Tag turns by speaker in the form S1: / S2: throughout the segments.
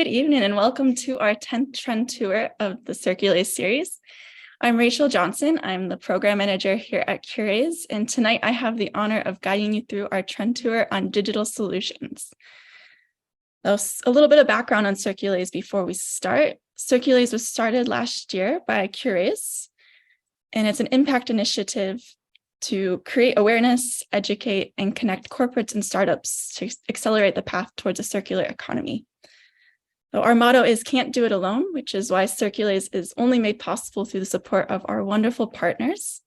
S1: evening and welcome to our 10th Trend Tour of the CIRCULAZE series. I'm Rachel Johnson. I'm the program manager here at CIRCULAZE, and tonight I have the honor of guiding you through our Trend Tour on digital solutions. So a little bit of background on CIRCULAZE before we start. CIRCULAZE was started last year by CIRCULAZE, and it's an impact initiative to create awareness, educate, and connect corporates and startups to accelerate the path towards a circular economy. So our motto is "Can't do it alone," which is why CIRCULAZE is only made possible through the support of our wonderful partners.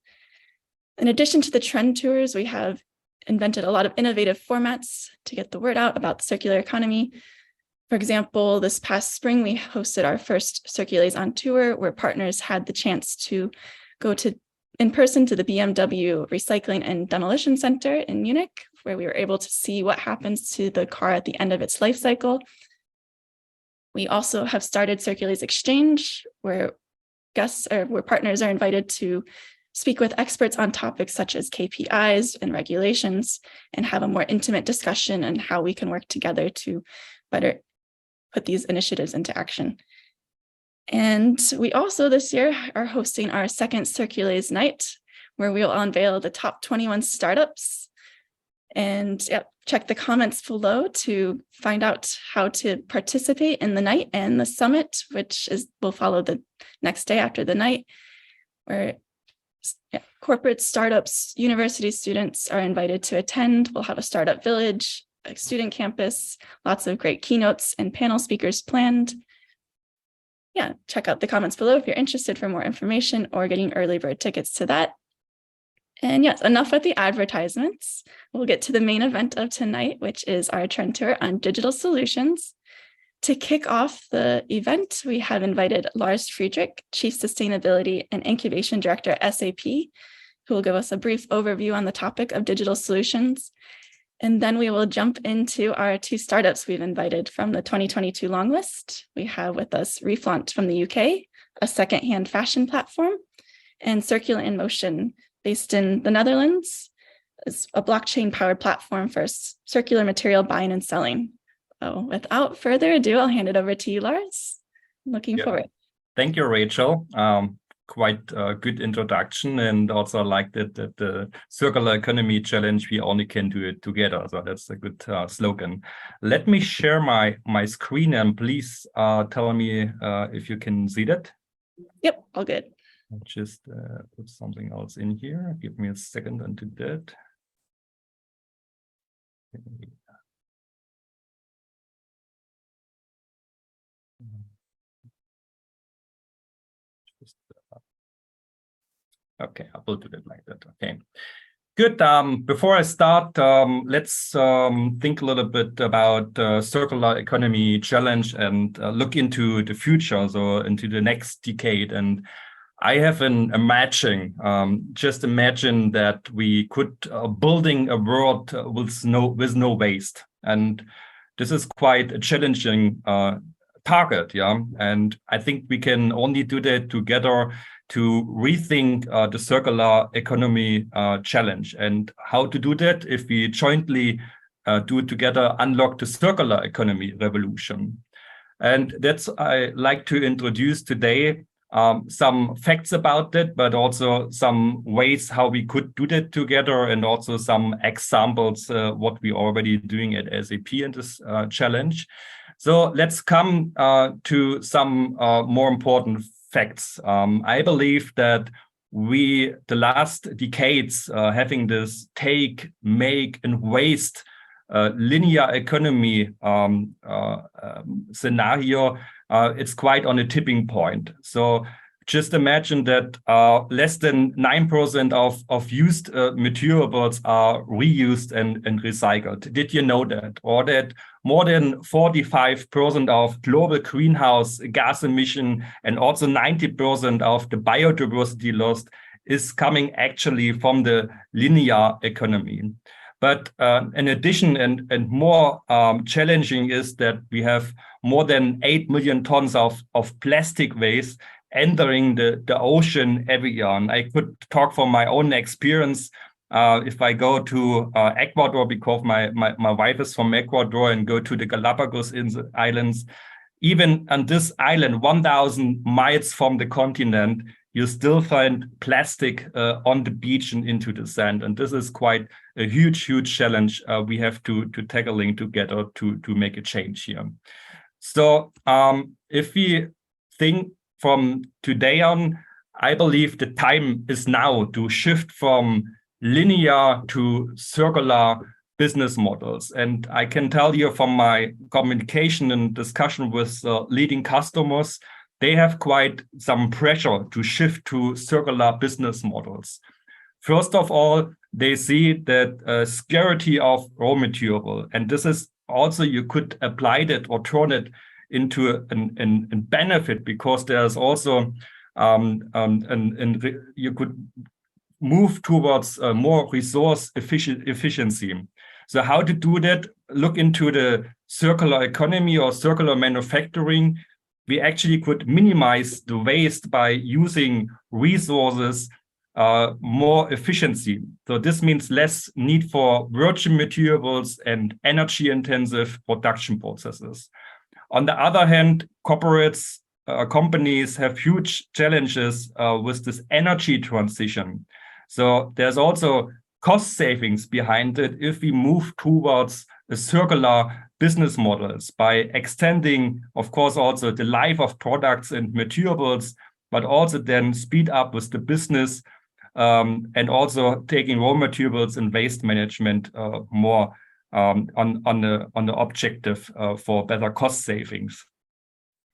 S1: In addition to the trend tours, we have invented a lot of innovative formats to get the word out about the circular economy. For example, this past spring, we hosted our first CIRCULAZE on tour, where partners had the chance to go in person to the BMW Recycling and Demolition Center in Munich, where we were able to see what happens to the car at the end of its life cycle. We also have started CIRCULAZE Exchange, where partners are invited to speak with experts on topics such as KPIs and regulations, and have a more intimate discussion on how we can work together to better put these initiatives into action. And we also this year are hosting our second CIRCULAZE night, where we will unveil the top 21 startups. And check the comments below to find out how to participate in the night and the summit, which will follow the next day after the night, where corporate startups, university students are invited to attend. We'll have a startup village, a student campus, lots of great keynotes and panel speakers planned. Check out the comments below if you're interested for more information or getting early bird tickets to that. And yes, enough with the advertisements. We'll get to the main event of tonight, which is our trend tour on digital solutions. To kick off the event, we have invited Lars Friedrich, Chief Sustainability and Incubation Director at SAP, who will give us a brief overview on the topic of digital solutions. And then we will jump into our two startups we've invited from the 2022 long list. We have with us Reflaunt from the UK, a secondhand fashion platform, and Circular in Motion, based in the Netherlands, is a blockchain-powered platform for circular material buying and selling. So without further ado, I'll hand it over to you, Lars. Looking forward.
S2: Thank you, Rachel. Quite a good introduction, and also I like that the Circular Economy Challenge, we only can do it together. So that's a good slogan. Let me share my screen, and please tell me if you can see that.
S1: Yep, all good.
S2: I'll just put something else in here. Give me a second and do that. Okay, I will do it like that. Okay, good. Before I start, let's think a little bit about Circular Economy Challenge and look into the future, so into the next decade. And I have an imagining, just imagine that we could building a world with no waste. And this is quite a challenging target, and I think we can only do that together to rethink the Circular Economy Challenge. And how to do that if we jointly do together unlock the Circular Economy revolution. And that's I like to introduce today some facts about that, but also some ways how we could do that together, and also some examples what we already doing at SAP in this challenge. So let's come to some more important facts. I believe that the last decades having this take, make, and waste linear economy scenario, it's quite on a tipping point. So just imagine that less than 9% of used materials are reused and recycled. Did you know that? Or that more than 45% of global greenhouse gas emission and also 90% of the biodiversity lost is coming actually from the linear economy. But in addition, and more challenging is that we have more than 8 million tons of plastic waste entering the ocean every year. And I could talk from my own experience. If I go to Ecuador, because my wife is from Ecuador, and go to the Galapagos Islands, even on this island, 1,000 miles from the continent, you still find plastic on the beach and into the sand. And this is quite a huge challenge we have to tackling together to make a change here. So if we think from today on, I believe the time is now to shift from linear to circular business models. And I can tell you from my communication and discussion with leading customers, they have quite some pressure to shift to circular business models. First of all, they see that scarcity of raw material, and this is also, you could apply that or turn it into a benefit, because there's also you could move towards more resource efficiency. So how to do that? Look into the circular economy or circular manufacturing. We actually could minimize the waste by using resources more efficiency. So this means less need for virgin materials and energy-intensive production processes. On the other hand, corporates, companies have huge challenges with this energy transition. So there's also cost savings behind it if we move towards a circular business models by extending, of course, also the life of products and materials, but also then speed up with the business and also taking raw materials and waste management more on the objective for better cost savings.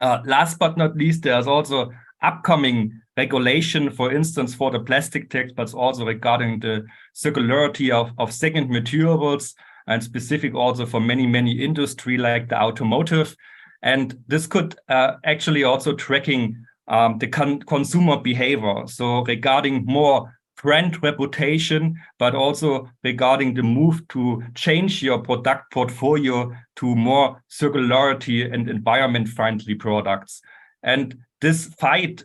S2: Last but not least, there's also upcoming regulation, for instance, for the plastic tax, but also regarding the circularity of second materials, and specific also for many industry like the automotive. And this could actually also tracking the consumer behavior. So regarding more brand reputation, but also regarding the move to change your product portfolio to more circularity and environment-friendly products. And this fight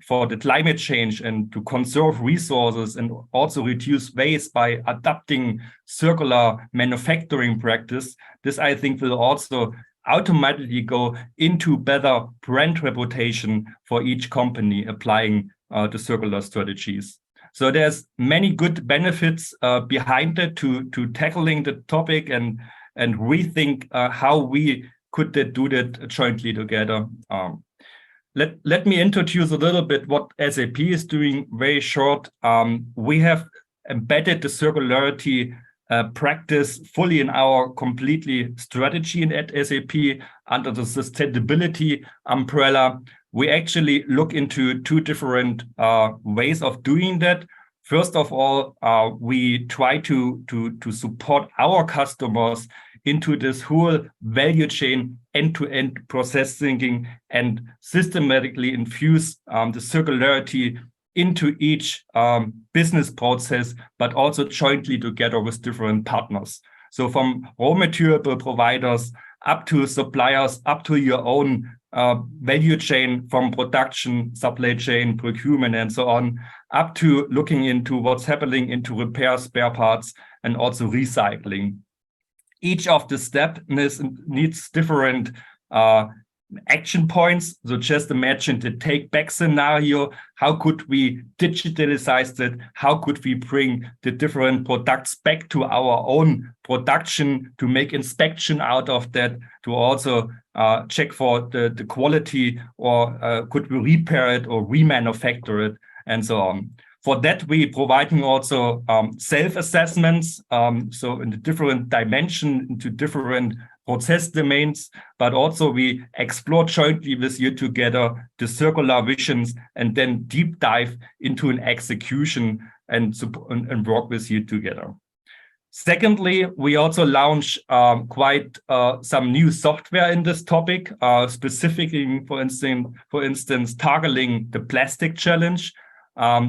S2: for the climate change and to conserve resources and also reduce waste by adapting circular manufacturing practice, this I think will also automatically go into better brand reputation for each company applying the circular strategies. So there's many good benefits behind it to tackling the topic and rethink how we could do that jointly together. Let me introduce a little bit what SAP is doing very short. We have embedded the circularity practice fully in our completely strategy at SAP under the sustainability umbrella. We actually look into two different ways of doing that. First of all, we try to support our customers into this whole value chain, end-to-end process thinking, and systematically infuse the circularity into each business process, but also jointly together with different partners. So from raw material providers up to suppliers, up to your own value chain, from production, supply chain, procurement, and so on, up to looking into what's happening into repair, spare parts, and also recycling. Each of the steps needs different action points. So just imagine the take back scenario. How could we digitalize it? How could we bring the different products back to our own production to make inspection out of that, to also check for the quality, or could we repair it or remanufacture it, and so on. For that, we providing also self-assessments, so in the different dimension, into different process domains, but also we explore jointly with you together the circular visions and then deep dive into an execution and work with you together. Secondly, we also launch quite some new software in this topic, specifically, for instance, targeting the plastic challenge.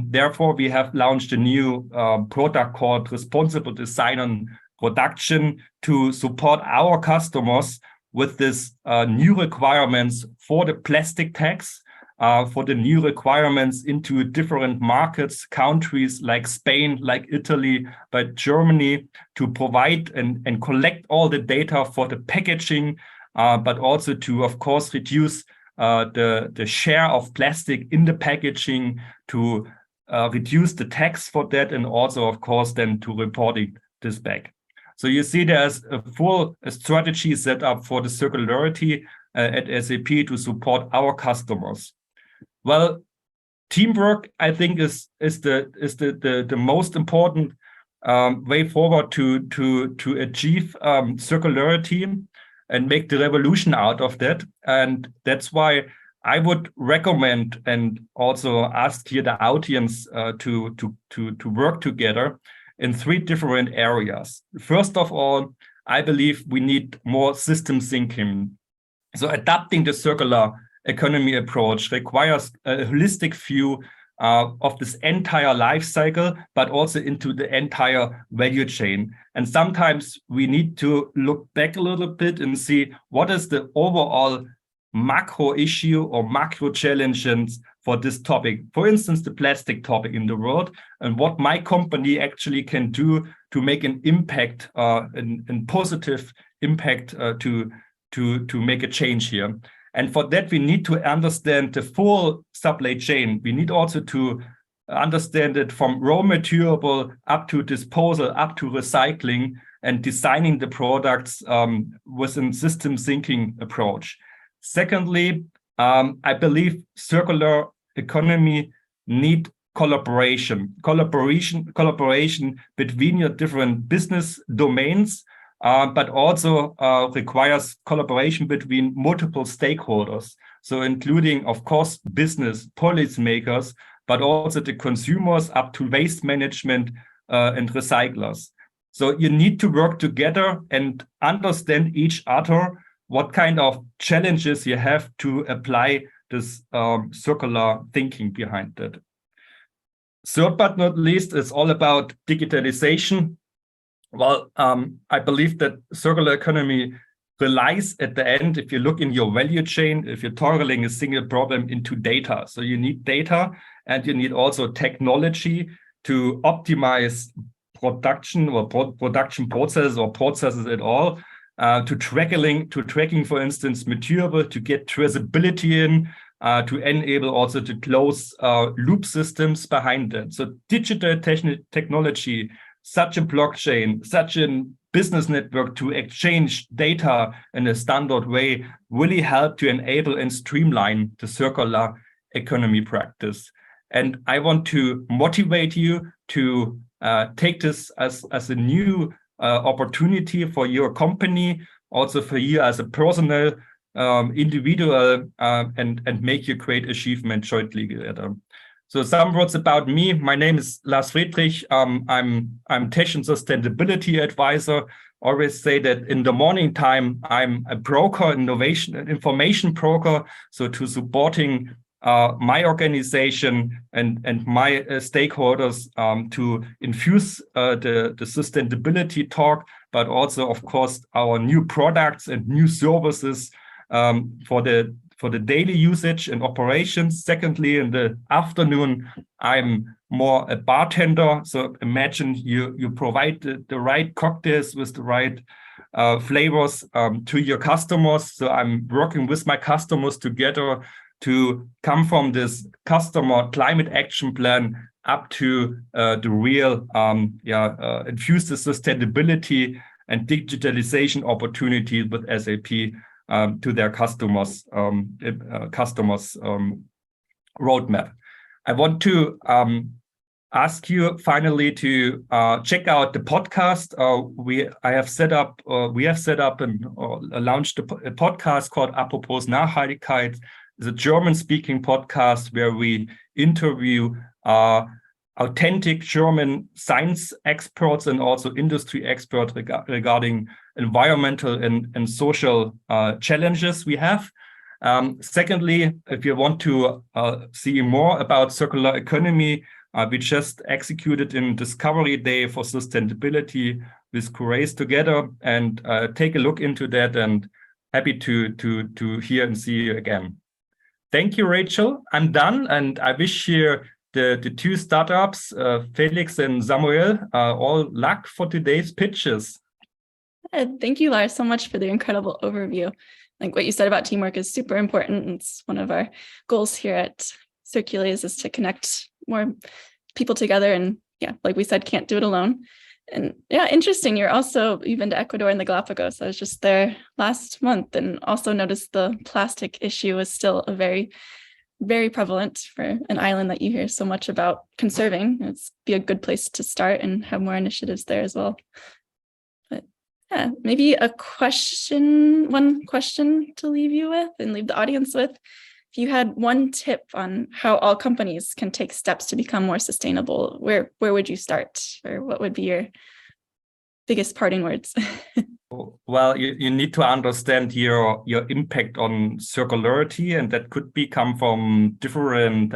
S2: Therefore, we have launched a new product called Responsible Design and Production to support our customers with this new requirements for the plastic tax, for the new requirements into different markets, countries like Spain, like Italy, but Germany, to provide and collect all the data for the packaging, but also to, of course, reduce the share of plastic in the packaging, to reduce the tax for that, and also, of course, then to reporting this back. So you see there's a full strategy set up for the circularity at SAP to support our customers. Well, teamwork, I think, is the most important way forward to achieve circularity and make the revolution out of that. And that's why I would recommend and also ask here the audience to work together in 3 different areas. First of all, I believe we need more system thinking. So adapting the circular economy approach requires a holistic view of this entire life cycle, but also into the entire value chain. And sometimes we need to look back a little bit and see what is the overall macro issue or macro challenges for this topic. For instance, the plastic topic in the world, and what my company actually can do to make an impact, and positive impact to make a change here. And for that, we need to understand the full supply chain. We need also to understand it from raw material up to disposal, up to recycling, and designing the products with a system thinking approach. Secondly, I believe circular economy need collaboration between your different business domains, but also requires collaboration between multiple stakeholders. So including, of course, business, policymakers, but also the consumers up to waste management and recyclers. So you need to work together and understand each other, what kind of challenges you have to apply this circular thinking behind that. Third but not least, it's all about digitalization. Well, I believe that circular economy relies at the end, if you look in your value chain, if you're toggling a single problem into data. So you need data, and you need also technology to optimize production or production processes or processes at all, to tracking, for instance, material, to get traceability in, to enable also to close loop systems behind it. So digital technology, such a blockchain, such a business network to exchange data in a standard way really help to enable and streamline the circular economy practice. And I want to motivate you to take this as a new opportunity for your company, also for you as a personal individual, and make your great achievement jointly together. So some words about me. My name is Lars Friedrich. I'm Tech and Sustainability Advisor. Always say that in the morning time, I'm a broker, innovation and information broker. So to supporting my organization and my stakeholders to infuse the sustainability talk, but also, of course, our new products and new services for the daily usage and operations. Secondly, in the afternoon, I'm more a bartender. So imagine you provide the right cocktails with the right flavors to your customers. So I'm working with my customers together to come from this customer climate action plan up to the real infuse the sustainability and digitalization opportunity with SAP to their customers roadmap. I want to ask you finally to check out the podcast. We have set up and launched a podcast called Apropos Nachhaltigkeit. It's a German-speaking podcast where we interview authentic German science experts and also industry experts regarding environmental and social challenges we have. Secondly, if you want to see more about circular economy, we just executed in Discovery Day for Sustainability with CIRCULAZE together, and take a look into that, and happy to hear and see you again. Thank you, Rachel. I'm done, and I wish you the two startups, Felix and Samuel, all luck for today's pitches.
S1: Thank you, Lars, so much for the incredible overview. like what you said about teamwork is super important. It's one of our goals here at CIRCULAZE is to connect more people together. And yeah, like we said, can't do it alone. And yeah, interesting. You've been to Ecuador and the Galapagos. I was just there last month and also noticed the plastic issue is still a very, very prevalent for an island that you hear so much about conserving. It's be a good place to start and have more initiatives there as well. But yeah, maybe one question to leave you with and leave the audience with. If you had one tip on how all companies can take steps to become more sustainable, where would you start, or what would be your biggest parting words?
S2: Well, you need to understand your impact on circularity, and that could come from different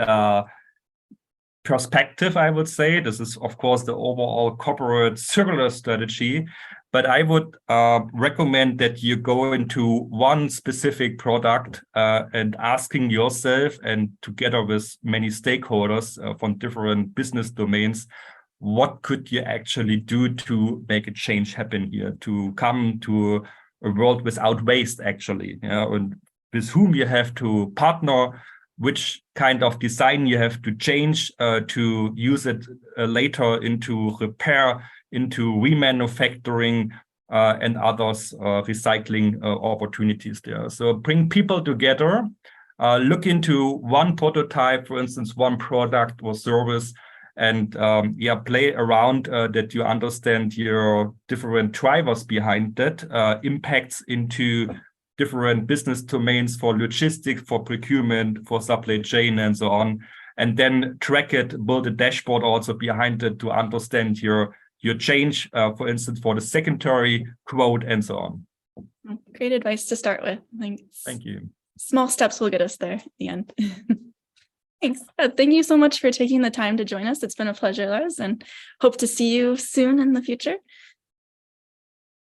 S2: perspective, I would say. This is, of course, the overall corporate circular strategy. But I would recommend that you go into one specific product and asking yourself, and together with many stakeholders from different business domains, what could you actually do to make a change happen here, to come to a world without waste, actually, and with whom you have to partner, which kind of design you have to change to use it later into repair, into remanufacturing, and others recycling opportunities there. So bring people together, look into one prototype, for instance, one product or service, and play around that you understand your different drivers behind that, impacts into different business domains for logistics, for procurement, for supply chain, and so on. And then track it, build a dashboard also behind it to understand your change, for instance, for the secondary quote, and so on.
S1: Great advice to start with.
S2: Thank you.
S1: Small steps will get us there at the end. Thanks. Thank you so much for taking the time to join us. It's been a pleasure, Lars, and hope to see you soon in the future.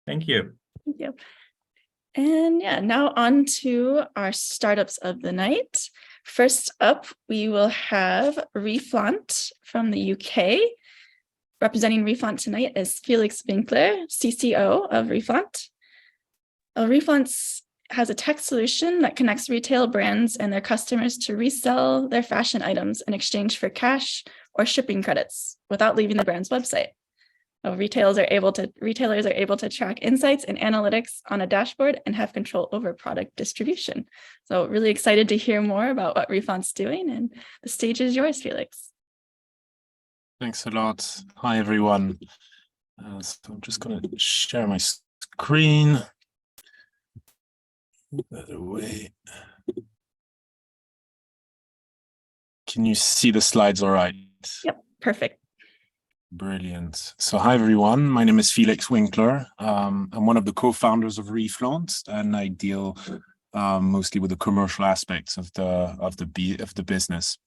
S2: Thank you.
S1: Thank you. And yeah, now on to our startups of the night. First up, we will have Reflaunt from the UK. Representing Reflaunt tonight is Felix Winckler, CCO of Reflaunt. Reflaunt has a tech solution that connects retail brands and their customers to resell their fashion items in exchange for cash or shipping credits without leaving the brand's website. Retailers are able to track insights and analytics on a dashboard and have control over product distribution. So really excited to hear more about what Reflaunt's doing, and the stage is yours, Felix.
S3: Thanks a lot. Hi, everyone. So I'm just going to share my screen. Move that away. Can you see the slides all right?
S1: Yep, perfect.
S3: Brilliant. So hi, everyone. My name is Felix Winckler. I'm one of the co-founders of Reflaunt, and I deal mostly with the commercial aspects of the business.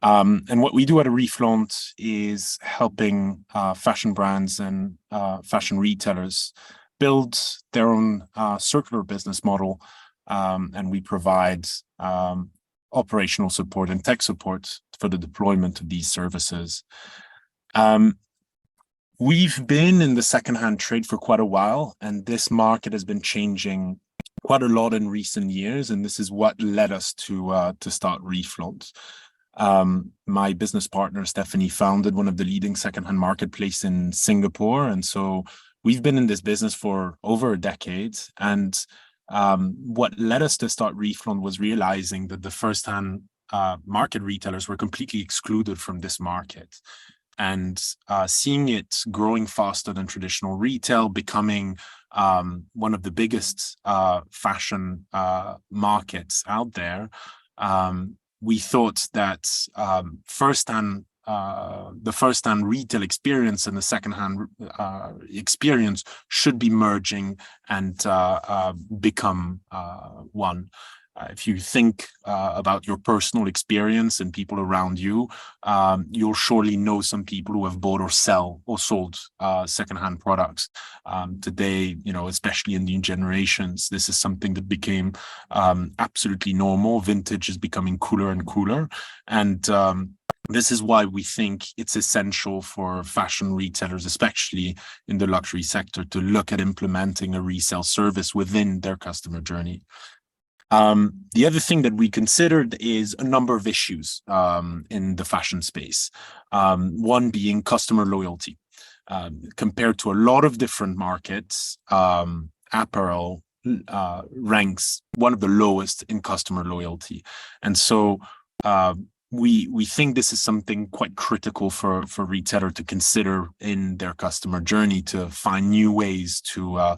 S3: And what we do at Reflaunt is helping fashion brands and fashion retailers build their own circular business model, and we provide operational support and tech support for the deployment of these services. We've been in the secondhand trade for quite a while, and this market has been changing quite a lot in recent years, and this is what led us to start Reflaunt. My business partner Stephanie founded one of the leading secondhand marketplace in Singapore, and so we've been in this business for over a decade. And what led us to start Reflaunt was realizing that the first-hand market retailers were completely excluded from this market, and seeing it growing faster than traditional retail, becoming one of the biggest fashion markets out there. We thought that the first-hand retail experience and the second-hand experience should be merging and become one. If you think about your personal experience and people around you, you'll surely know some people who have bought or sold secondhand products. Today, especially in new generations, this is something that became absolutely normal. Vintage is becoming cooler and cooler, and this is why we think it's essential for fashion retailers, especially in the luxury sector, to look at implementing a resale service within their customer journey. The other thing that we considered is a number of issues in the fashion space. One being customer loyalty. Compared to a lot of different markets, apparel ranks one of the lowest in customer loyalty. And so we think this is something quite critical for retailer to consider in their customer journey, to find new ways to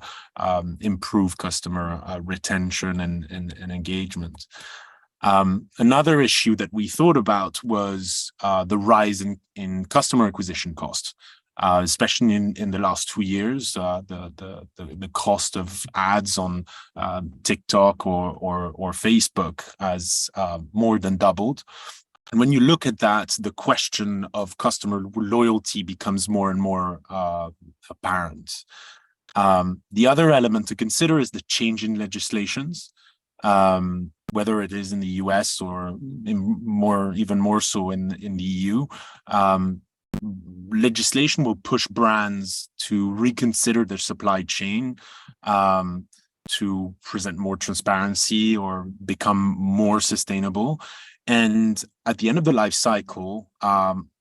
S3: improve customer retention and engagement. Another issue that we thought about was the rise in customer acquisition costs. Especially in the last 2 years, the cost of ads on TikTok or Facebook has more than doubled. And when you look at that, the question of customer loyalty becomes more and more apparent. The other element to consider is the change in legislations, whether it is in the US or even more so in the EU. Legislation will push brands to reconsider their supply chain, to present more transparency or become more sustainable. And at the end of the life cycle,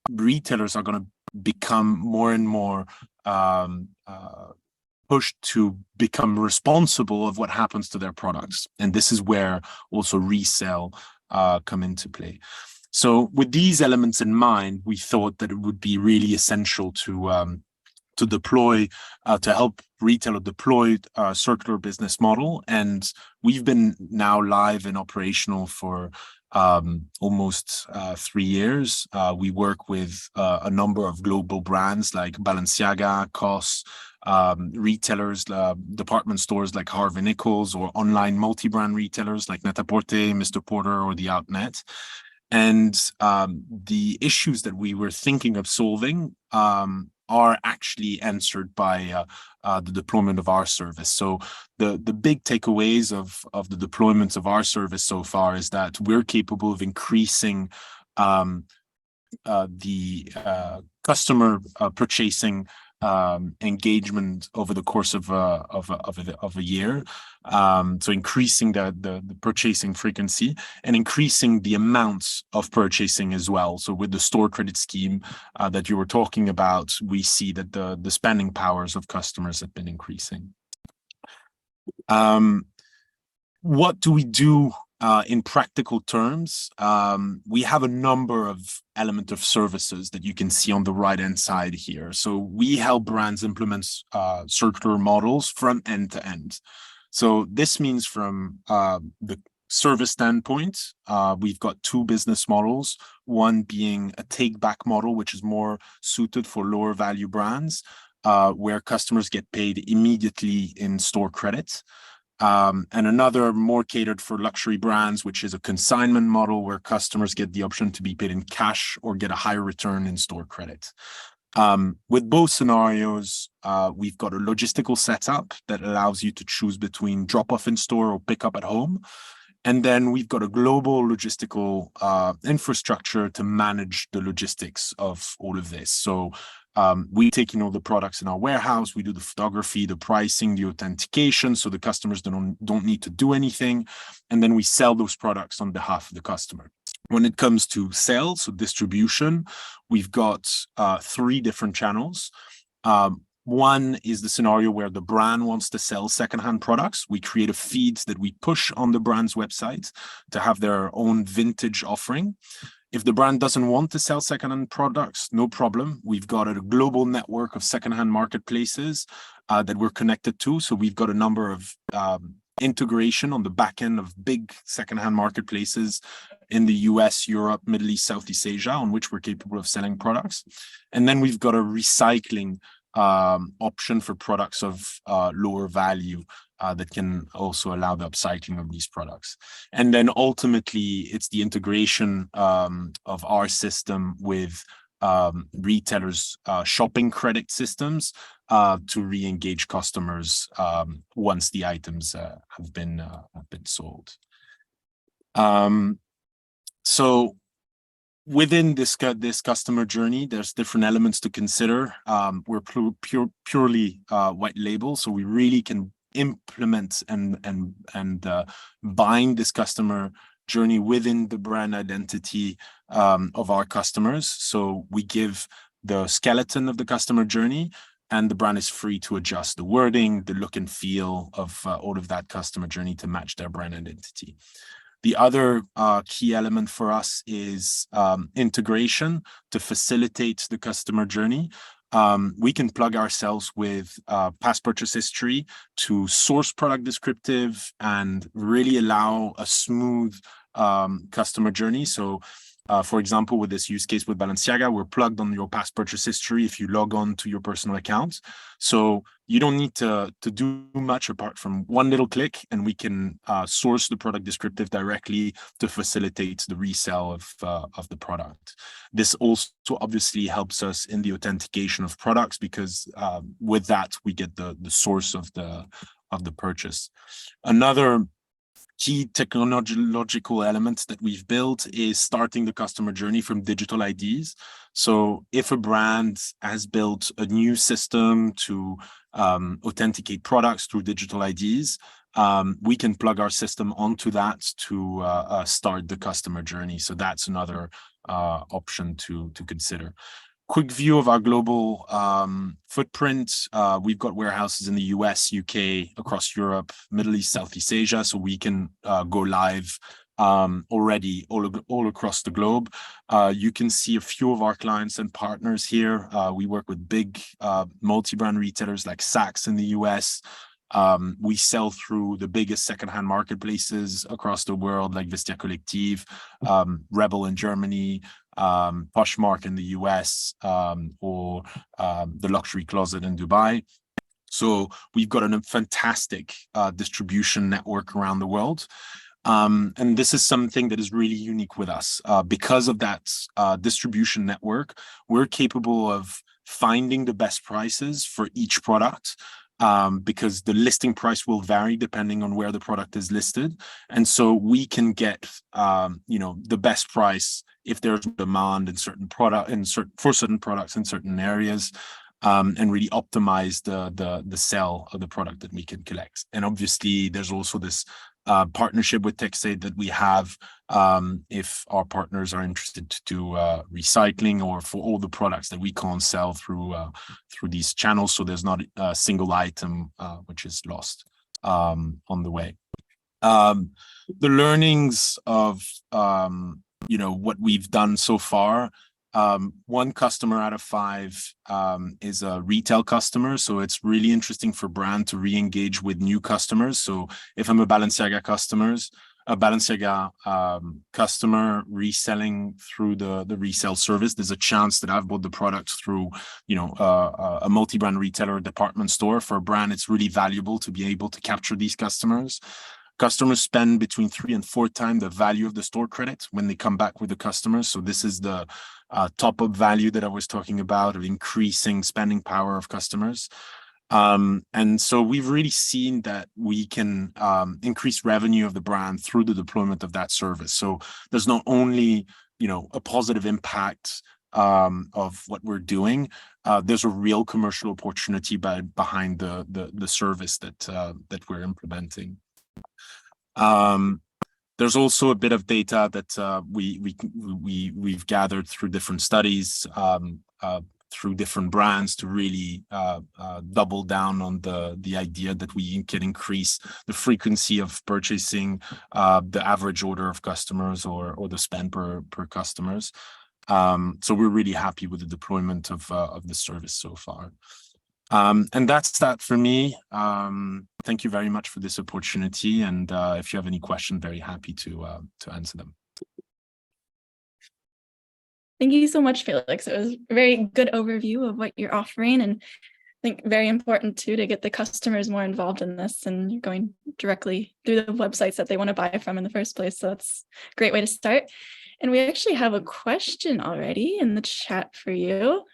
S3: retailers are going to become more and more pushed to become responsible of what happens to their products. And this is where also resale come into play. So with these elements in mind, we thought that it would be really essential to deploy, to help retailer deploy a circular business model. And we've been now live and operational for almost 3 years. We work with a number of global brands like Balenciaga, COS, retailers, department stores like Harvey Nichols, or online multi-brand retailers like Net-a-Porter, Mr. Porter, or The Outnet. And the issues that we were thinking of solving are actually answered by the deployment of our service. So the big takeaways of the deployment of our service so far is that we're capable of increasing the customer purchasing engagement over the course of a year, so increasing the purchasing frequency and increasing the amounts of purchasing as well. So with the store credit scheme that you were talking about, we see that the spending powers of customers have been increasing. What do we do in practical terms? We have a number of elements of services that you can see on the right-hand side here. So we help brands implement circular models from end to end. So this means from the service standpoint, we've got 2 business models, one being a take-back model, which is more suited for lower value brands, where customers get paid immediately in store credit. And another more catered for luxury brands, which is a consignment model where customers get the option to be paid in cash or get a higher return in store credit. With both scenarios, we've got a logistical setup that allows you to choose between drop off in store or pick up at home. And then we've got a global logistical infrastructure to manage the logistics of all of this. So we take in all the products in our warehouse, we do the photography, the pricing, the authentication, so the customers don't need to do anything. And then we sell those products on behalf of the customer. When it comes to sales, so distribution, we've got 3 different channels. One is the scenario where the brand wants to sell secondhand products. We create a feed that we push on the brand's website to have their own vintage offering. If the brand doesn't want to sell secondhand products, no problem. We've got a global network of secondhand marketplaces that we're connected to. So we've got a number of integration on the back end of big secondhand marketplaces in the US, Europe, Middle East, Southeast Asia, on which we're capable of selling products. And then we've got a recycling option for products of lower value that can also allow the upcycling of these products. And then ultimately, it's the integration of our system with retailers' shopping credit systems to re-engage customers once the items have been sold. So within this customer journey, there's different elements to consider. We're purely white label, so we really can implement and bind this customer journey within the brand identity of our customers. So we give the skeleton of the customer journey, and the brand is free to adjust the wording, the look and feel of all of that customer journey to match their brand identity. The other key element for us is integration to facilitate the customer journey. We can plug ourselves with past purchase history to source product descriptive and really allow a smooth customer journey. So for example, with this use case with Balenciaga, we're plugged on your past purchase history if you log on to your personal account. So you don't need to do much apart from one little click, and we can source the product descriptive directly to facilitate the resale of the product. This also obviously helps us in the authentication of products, because with that we get the source of the purchase. Another key technological element that we've built is starting the customer journey from digital IDs. So if a brand has built a new system to authenticate products through digital IDs, we can plug our system onto that to start the customer journey. So that's another option to consider. Quick view of our global footprint. We've got warehouses in the US, UK, across Europe, Middle East, Southeast Asia, so we can go live already all across the globe. You can see a few of our clients and partners here. We work with big multi-brand retailers like Saks in the US. We sell through the biggest secondhand marketplaces across the world, like Vestiaire Collective, Rebel in Germany, Poshmark in the US, or the Luxury Closet in Dubai. So we've got a fantastic distribution network around the world. And this is something that is really unique with us. Because of that distribution network, we're capable of finding the best prices for each product, because the listing price will vary depending on where the product is listed. And so we can get the best price if there's demand in for certain products in certain areas, and really optimize the sale of the product that we can collect. And obviously there's also this partnership with TechState that we have, if our partners are interested to do recycling, or for all the products that we can't sell through these channels, so there's not a single item which is lost on the way. The learnings of what we've done so far. One customer out of 5 is a retail customer, so it's really interesting for brand to re-engage with new customers. So if I'm a Balenciaga customer reselling through the resale service, there's a chance that I've bought the product through a multi-brand retailer or department store. For a brand, it's really valuable to be able to capture these customers. Customers spend between 3 and 4 times the value of the store credit when they come back with the customers. So this is the top-up value that I was talking about, of increasing spending power of customers. And so we've really seen that we can increase revenue of the brand through the deployment of that service. So there's not only a positive impact of what we're doing, there's a real commercial opportunity behind the service that we're implementing. There's also a bit of data that we've gathered through different studies, through different brands, to really double down on the idea that we can increase the frequency of purchasing, the average order of customers, or the spend per customers. So we're really happy with the deployment of the service so far. And that's that for me. Thank you very much for this opportunity. And if you have any questions, very happy to answer them.
S1: Thank you so much, Felix. It was a very good overview of what you're offering. And think very important too to get the customers more involved in this, and you're going directly through the websites that they want to buy from in the first place. So that's a great way to start. And we actually have a question already in the chat for you.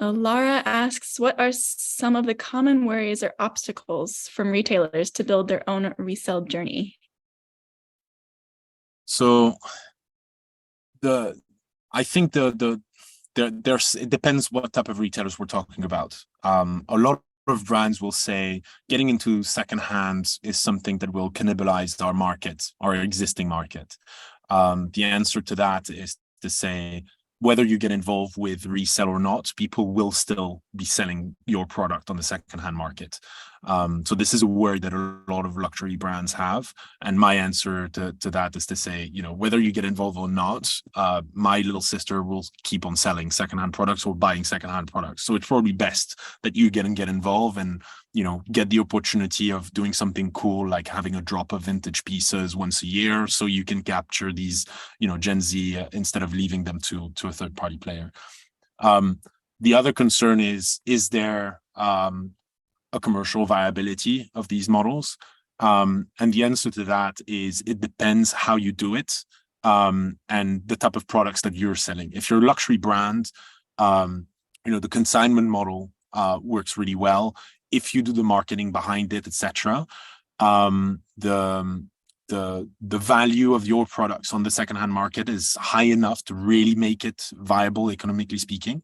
S1: Lara asks, what are some of the common worries or obstacles from retailers to build their own resale journey?
S3: So I think it depends what type of retailers we're talking about. A lot of brands will say getting into secondhand is something that will cannibalize our market, our existing market. The answer to that is to say, whether you get involved with resale or not, people will still be selling your product on the secondhand market. So this is a worry that a lot of luxury brands have. And my answer to that is to say, whether you get involved or not, my little sister will keep on selling secondhand products or buying secondhand products. So it's probably best that you get involved and, get the opportunity of doing something cool, like having a drop of vintage pieces once a year, so you can capture these, Gen Z instead of leaving them to a third-party player. The other concern is there a commercial viability of these models? And the answer to that is it depends how you do it, and the type of products that you're selling. If you're a luxury brand, the consignment model works really well. If you do the marketing behind it, etc., the value of your products on the secondhand market is high enough to really make it viable, economically speaking.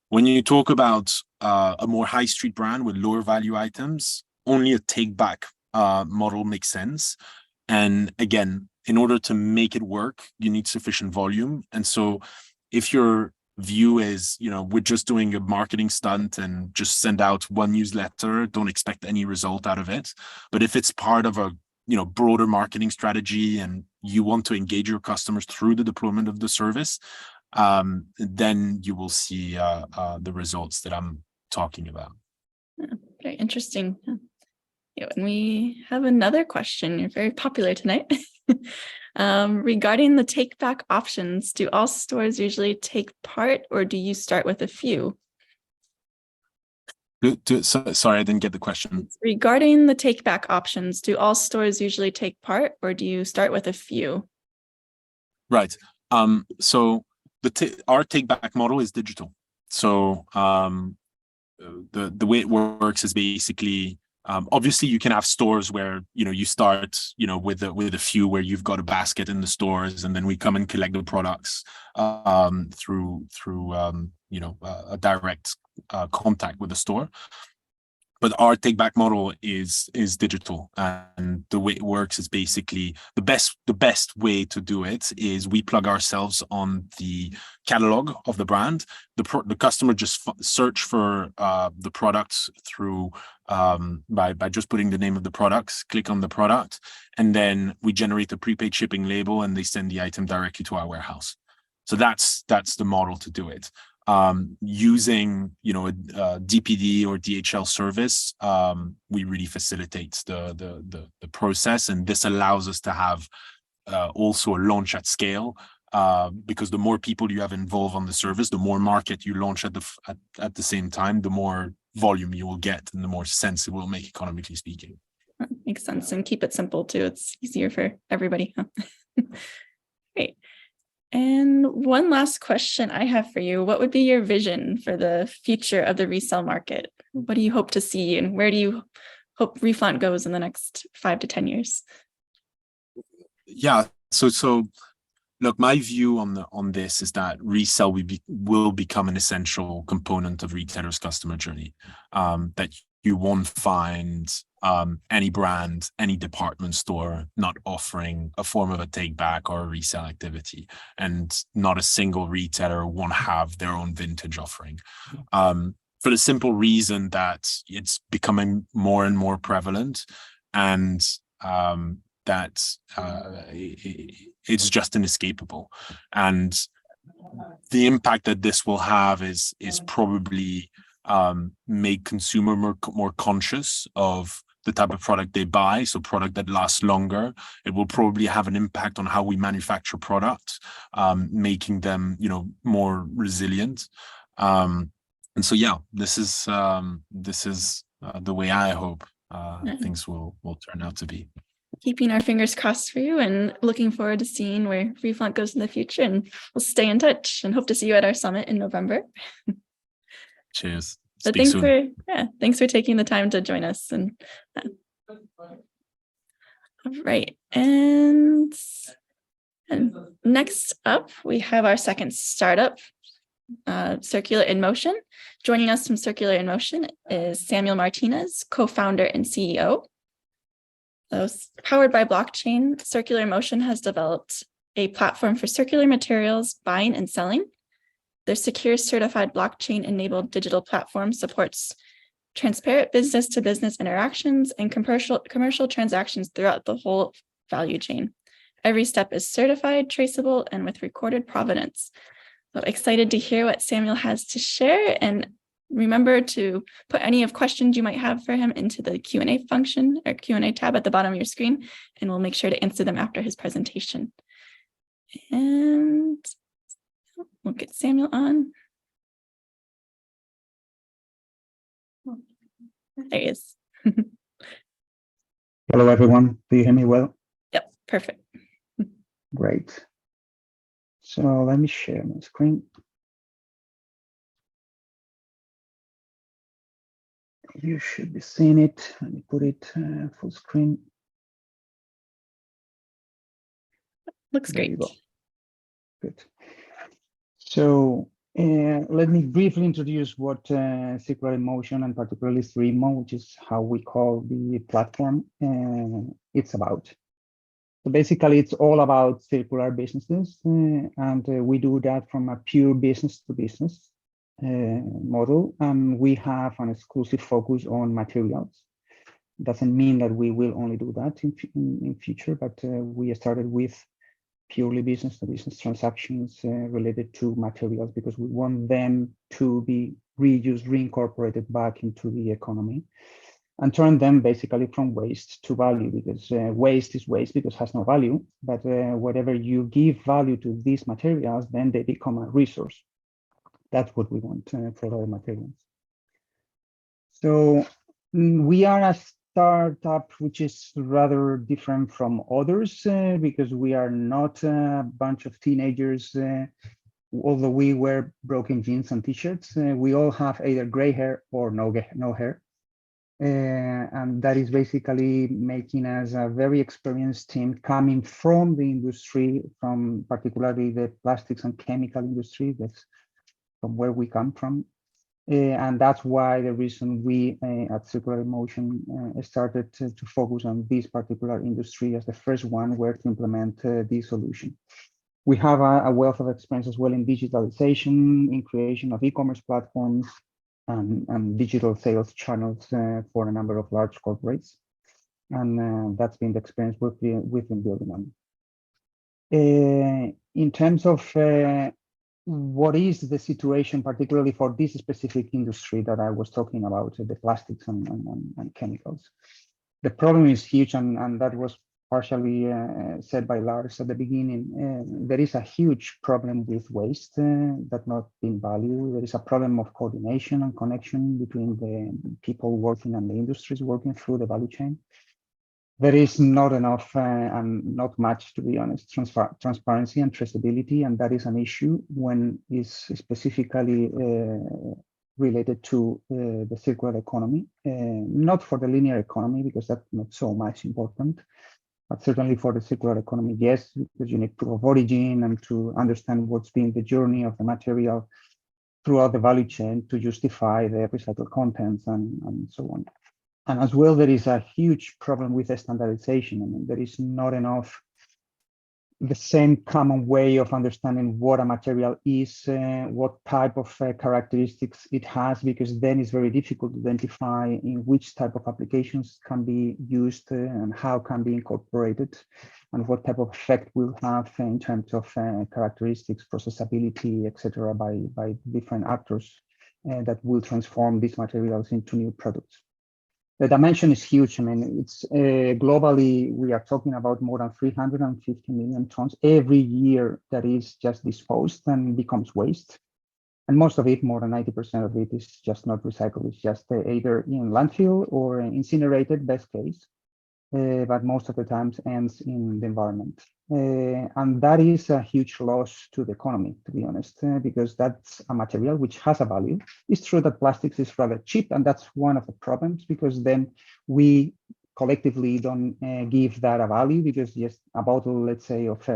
S3: When you talk about a more high street brand with lower value items, only a take back model makes sense. And again, in order to make it work, you need sufficient volume. And so if your view is, we're just doing a marketing stunt and just send out one newsletter, don't expect any result out of it. But if it's part of a broader marketing strategy and you want to engage your customers through the deployment of the service, then you will see the results that I'm talking about.
S1: Very interesting. Yeah, and we have another question. You're very popular tonight. Regarding the take back options, do all stores usually take part, or do you start with a few?
S3: Sorry, I didn't get the question.
S1: Regarding the take back options, do all stores usually take part, or do you start with a few?
S3: Right. So our take back model is digital. So the way it works is basically, obviously you can have stores where you start with a few, where you've got a basket in the stores, and then we come and collect the products through a direct contact with the store. But our take back model is digital, and the way it works is basically the best way to do it is we plug ourselves on the catalog of the brand. The customer just search for the products through by just putting the name of the products, click on the product, and then we generate a prepaid shipping label, and they send the item directly to our warehouse. So that's the model to do it. Using a DPD or DHL service, we really facilitate the process, and this allows us to have also a launch at scale, because the more people you have involved on the service, the more market you launch at the same time, the more volume you will get, and the more sense it will make, economically speaking.
S1: That makes sense, and keep it simple too. It's easier for everybody. Great. And one last question I have for you. What would be your vision for the future of the resale market? What do you hope to see, and where do you hope Reflaunt goes in the next 5 to 10 years?
S3: Yeah, so look, my view on this is that resale will become an essential component of retailers' customer journey. That you won't find any brand, any department store not offering a form of a take back or a resale activity, and not a single retailer won't have their own vintage offering. For the simple reason that it's becoming more and more prevalent, and that it's just inescapable. And the impact that this will have is probably make consumer more conscious of the type of product they buy, so product that lasts longer. It will probably have an impact on how we manufacture products, making them more resilient. And so, yeah, this is the way I hope things will turn out to be.
S1: Keeping our fingers crossed for you and looking forward to seeing where Reflaunt goes in the future. And we'll stay in touch and hope to see you at our summit in November.
S3: Cheers.
S1: But
S3: Speak soon.
S1: thanks for taking the time to join us. And all right. And next up, we have our second startup, Circular in Motion. Joining us from Circular in Motion is Samuel Martinez, co-founder and CEO. So, powered by blockchain, Circular in Motion has developed a platform for circular materials buying and selling. Their secure certified blockchain-enabled digital platform supports transparent business-to-business interactions and commercial transactions throughout the whole value chain. Every step is certified, traceable, and with recorded provenance. So excited to hear what Samuel has to share, and remember to put any of questions you might have for him into the Q&A function or Q&A tab at the bottom of your screen, and we'll make sure to answer them after his presentation. And we'll get Samuel on. There he is.
S4: Hello, everyone. Do you hear me well?
S1: Yep, perfect.
S4: Great. So let me share my screen. You should be seeing it. Let me put it full screen.
S1: Looks
S4: There
S1: great.
S4: you go. Good. So let me briefly introduce what Circular in Motion, and particularly CIRCULAZE, which is how we call the platform, it's about. So basically, it's all about circular businesses, and we do that from a pure business-to-business model, and we have an exclusive focus on materials. Doesn't mean that we will only do that in future, but we started with purely business-to-business transactions related to materials because we want them to be reused, reincorporated back into the economy, and turn them basically from waste to value, because waste is waste because it has no value, but whatever you give value to these materials, then they become a resource. That's what we want for our materials. So we are a startup which is rather different from others because we are not a bunch of teenagers. Although we wear broken jeans and t-shirts, we all have either gray hair or no hair. And that is basically making us a very experienced team coming from the industry, from particularly the plastics and chemical industry. That's from where we come from. And that's why the reason we at Circular in Motion started to focus on this particular industry as the first one where to implement this solution. We have a wealth of experience as well in digitalization, in creation of e-commerce platforms, and digital sales channels for a number of large corporates. And that's been the experience we've been building on. In terms of what is the situation, particularly for this specific industry that I was talking about, the plastics and chemicals. The problem is huge, and that was partially said by Lars at the beginning. There is a huge problem with waste that not being valued. There is a problem of coordination and connection between the people working and the industries working through the value chain. There is not enough and not much, to be honest, transparency and traceability, and that is an issue when it's specifically related to the circular economy, not for the linear economy, because that's not so much important, but certainly for the circular economy, yes, because you need proof of origin and to understand what's been the journey of the material throughout the value chain to justify the recycled contents and so on. And as well, there is a huge problem with the standardization. I mean, there is not enough the same common way of understanding what a material is, what type of characteristics it has, because then it's very difficult to identify in which type of applications can be used and how can be incorporated, and what type of effect will have in terms of characteristics, processability, etc., by different actors that will transform these materials into new products. The dimension is huge. I mean, it's globally, we are talking about more than 350 million tons every year that is just disposed and becomes waste. And most of it, more than 90% of it, is just not recycled. It's just either in landfill or incinerated, best case, but most of the times ends in the environment. And that is a huge loss to the economy, to be honest, because that's a material which has a value. It's true that plastics is rather cheap, and that's one of the problems, because then we collectively don't give that a value, because just a bottle, let's say, of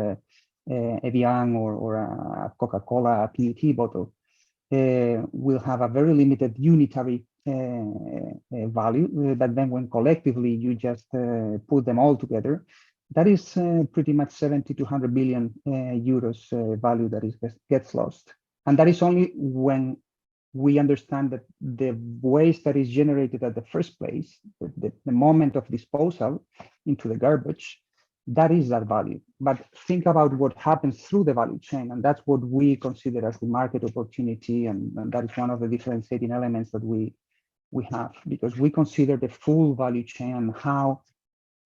S4: Evian or a Coca-Cola, a PET bottle, will have a very limited unitary value, that then when collectively you just put them all together, that is pretty much 70 to 100 billion euros value that gets lost. And that is only when we understand that the waste that is generated at the first place, the moment of disposal into the garbage, that is that value. But think about what happens through the value chain, and that's what we consider as the market opportunity, and that is one of the differentiating elements that we have, because we consider the full value chain and how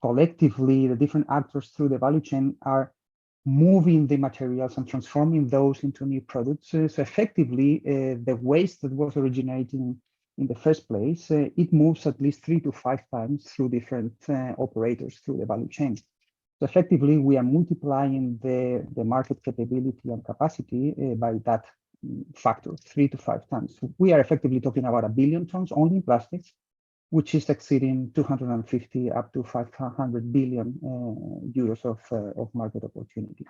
S4: collectively the different actors through the value chain are moving the materials and transforming those into new products. So effectively, the waste that was originating in the first place, it moves at least 3 to 5 times through different operators through the value chain. So effectively, we are multiplying the market capability and capacity by that factor, 3 to 5 times. So we are effectively talking about 1 billion tons only in plastics, which is exceeding 250 up to 500 billion euros of market opportunity.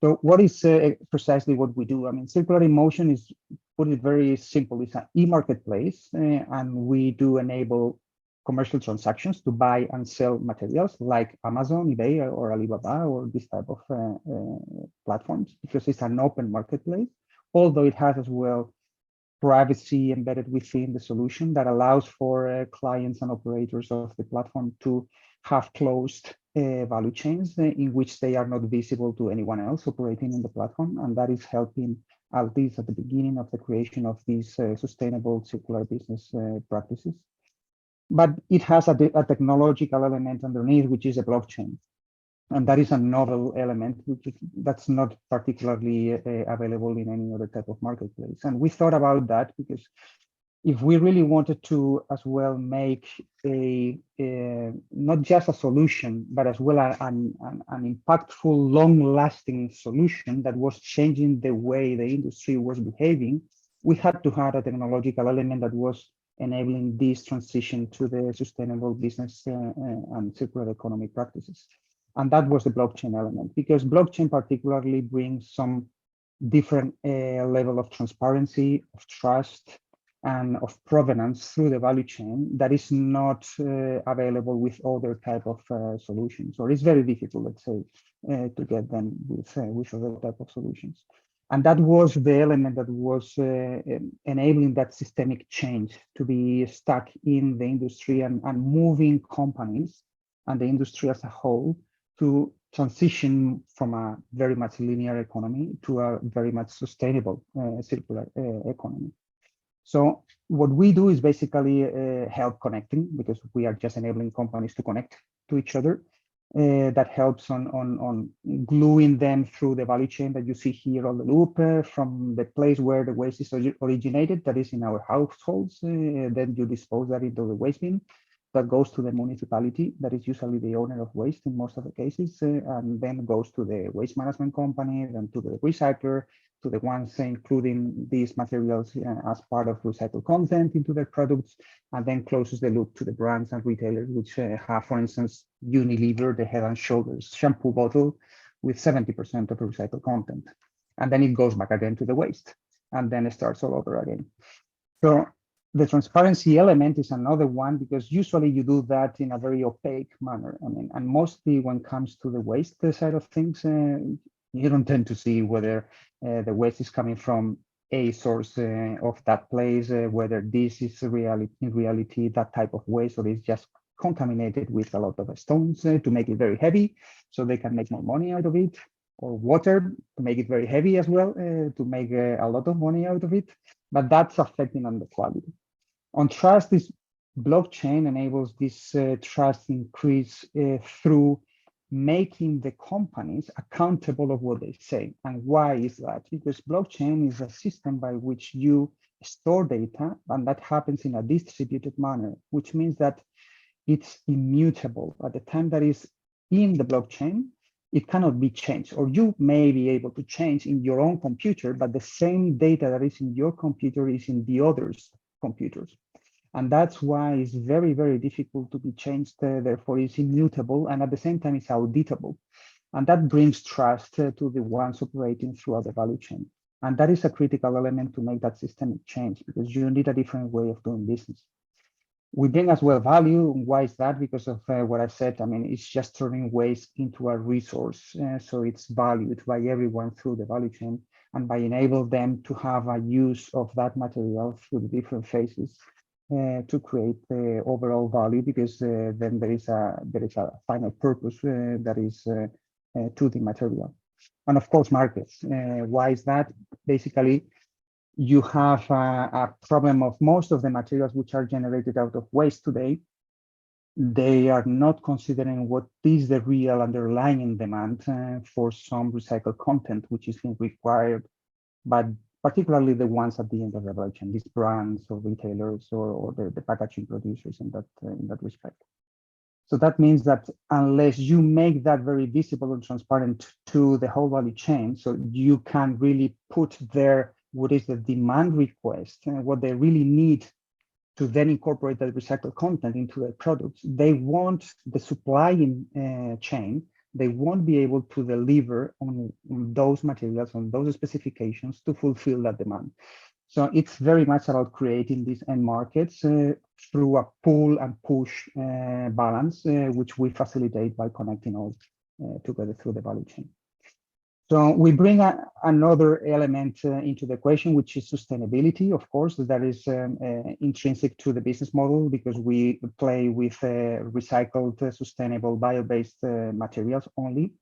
S4: So what is precisely what we do? I mean, Circular in Motion is, put it very simple, it's an e-marketplace, and we do enable commercial transactions to buy and sell materials like Amazon, eBay, or Alibaba, or this type of platforms, because it's an open marketplace, although it has as well privacy embedded within the solution that allows for clients and operators of the platform to have closed value chains in which they are not visible to anyone else operating in the platform. And that is helping, at least at the beginning of the creation of these sustainable circular business practices. But it has a technological element underneath, which is a blockchain. And that is a novel element, that's not particularly available in any other type of marketplace. And we thought about that because if we really wanted to as well make not just a solution, but as well an impactful, long-lasting solution that was changing the way the industry was behaving, we had to have a technological element that was enabling this transition to the sustainable business and circular economy practices. And that was the blockchain element, because blockchain particularly brings some different level of transparency, of trust, and of provenance through the value chain that is not available with other type of solutions, or it's very difficult, let's say, to get them with other type of solutions. And that was the element that was enabling that systemic change to be stuck in the industry and moving companies and the industry as a whole to transition from a very much linear economy to a very much sustainable circular economy. So what we do is basically help connecting, because we are just enabling companies to connect to each other. That helps on gluing them through the value chain that you see here on the loop, from the place where the waste is originated, that is in our households, then you dispose that into the waste bin. That goes to the municipality, that is usually the owner of waste in most of the cases, and then goes to the waste management company, then to the recycler, to the ones including these materials as part of recycled content into their products, and then closes the loop to the brands and retailers, which have, for instance, Unilever, the Head and Shoulders shampoo bottle with 70% of recycled content. And then it goes back again to the waste, and then it starts all over again. So the transparency element is another one, because usually you do that in a very opaque manner. I mean, and mostly when it comes to the waste side of things, you don't tend to see whether the waste is coming from a source of that place, whether this is in reality that type of waste, or is just contaminated with a lot of stones to make it very heavy, so they can make more money out of it, or water to make it very heavy as well, to make a lot of money out of it. But that's affecting on the quality. On trust, this blockchain enables this trust increase through making the companies accountable of what they say. And why is that? Because blockchain is a system by which you store data, and that happens in a distributed manner, which means that it's immutable. At the time that is in the blockchain, it cannot be changed, or you may be able to change in your own computer, but the same data that is in your computer is in the other's computers. And that's why it's very, very difficult to be changed. Therefore, it's immutable, and at the same time, it's auditable. And that brings trust to the ones operating throughout the value chain. And that is a critical element to make that systemic change, because you need a different way of doing business. We bring as well value. Why is that? Because of what I said. I mean, it's just turning waste into a resource. So it's valued by everyone through the value chain, and by enabling them to have a use of that material through the different phases to create the overall value, because then there is a final purpose that is to the material. And of course, markets. Why is that? Basically, you have a problem of most of the materials which are generated out of waste today. They are not considering what is the real underlying demand for some recycled content, which is required, but particularly the ones at the end of the value chain, these brands or retailers or the packaging producers in that respect. So that means that unless you make that very visible and transparent to the whole value chain, so you can really put there what is the demand request and what they really need to then incorporate that recycled content into their products, they want the supply chain, they won't be able to deliver on those materials, on those specifications to fulfill that demand. So it's very much about creating these end markets through a pull and push balance, which we facilitate by connecting all together through the value chain. So we bring another element into the equation, which is sustainability. Of course, that is intrinsic to the business model, because we play with recycled, sustainable, bio-based materials only.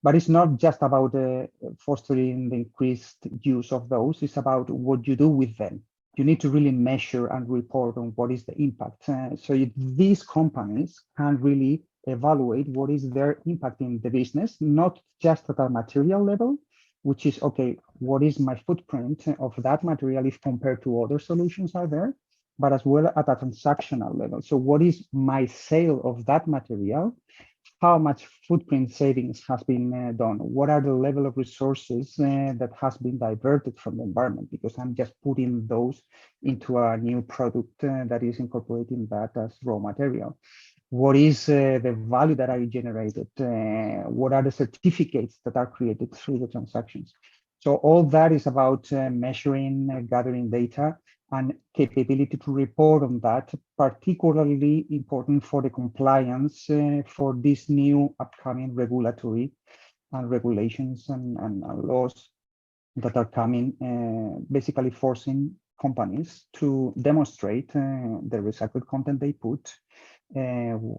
S4: But it's not just about fostering the increased use of those. It's about what you do with them. You need to really measure and report on what is the impact. So these companies can really evaluate what is their impact in the business, not just at a material level, which is, okay, what is my footprint of that material if compared to other solutions out there, but as well at a transactional level. So what is my sale of that material? How much footprint savings has been done? What are the level of resources that has been diverted from the environment? Because I'm just putting those into a new product that is incorporating that as raw material. What is the value that I generated? What are the certificates that are created through the transactions? So all that is about measuring, gathering data, and capability to report on that, particularly important for the compliance for these new upcoming regulatory and regulations and laws that are coming, basically forcing companies to demonstrate the recycled content they put,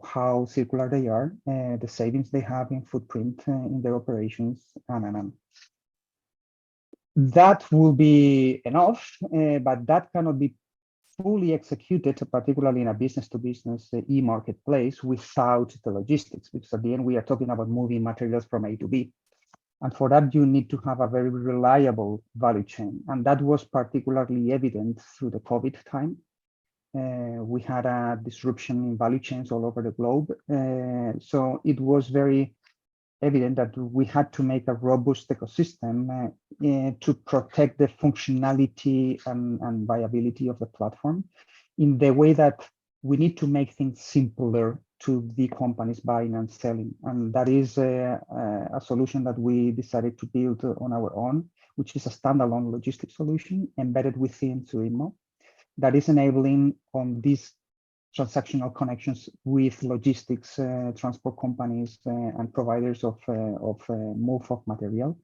S4: how circular they are, the savings they have in footprint in their operations, and. That will be enough, but that cannot be fully executed, particularly in a business-to-business e-marketplace, without the logistics, because at the end we are talking about moving materials from A to B. And for that, you need to have a very reliable value chain. And that was particularly evident through the COVID time. We had a disruption in value chains all over the globe. So it was very evident that we had to make a robust ecosystem to protect the functionality and viability of the platform in the way that we need to make things simpler to the companies buying and selling. And that is a solution that we decided to build on our own, which is a standalone logistics solution embedded within Surimo that is enabling on these transactional connections with logistics, transport companies, and providers of move of material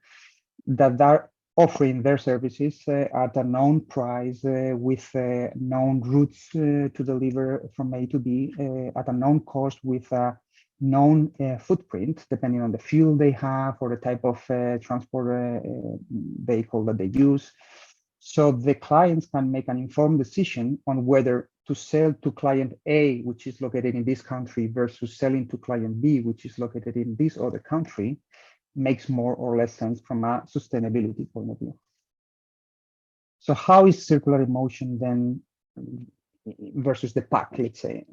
S4: that are offering their services at a known price with known routes to deliver from A to B at a known cost with a known footprint, depending on the fuel they have or the type of transport vehicle that they use. So the clients can make an informed decision on whether to sell to client A, which is located in this country, versus selling to client B, which is located in this other country, makes more or less sense from a sustainability point of view. So how is circular motion then versus the pack, let's say?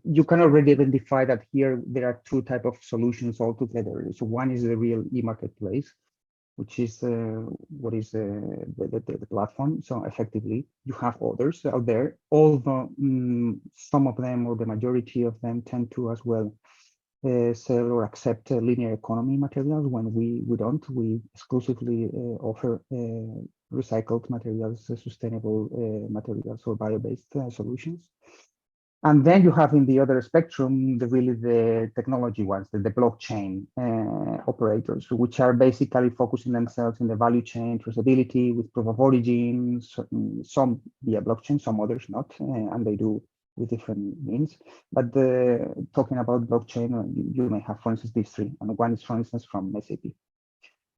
S4: You can already identify that here there are two types of solutions altogether. So one is the real e-marketplace, which is what is the platform. So effectively, you have others out there, although some of them or the majority of them tend to as well sell or accept linear economy materials. When we don't, we exclusively offer recycled materials, sustainable materials, or bio-based solutions. And then you have in the other spectrum, the technology ones, the blockchain operators, which are basically focusing themselves in the value chain traceability with proof of origin, some via blockchain, some others not, and they do with different means. But talking about blockchain, you may have, for instance, these three, and one is, for instance, from SAP.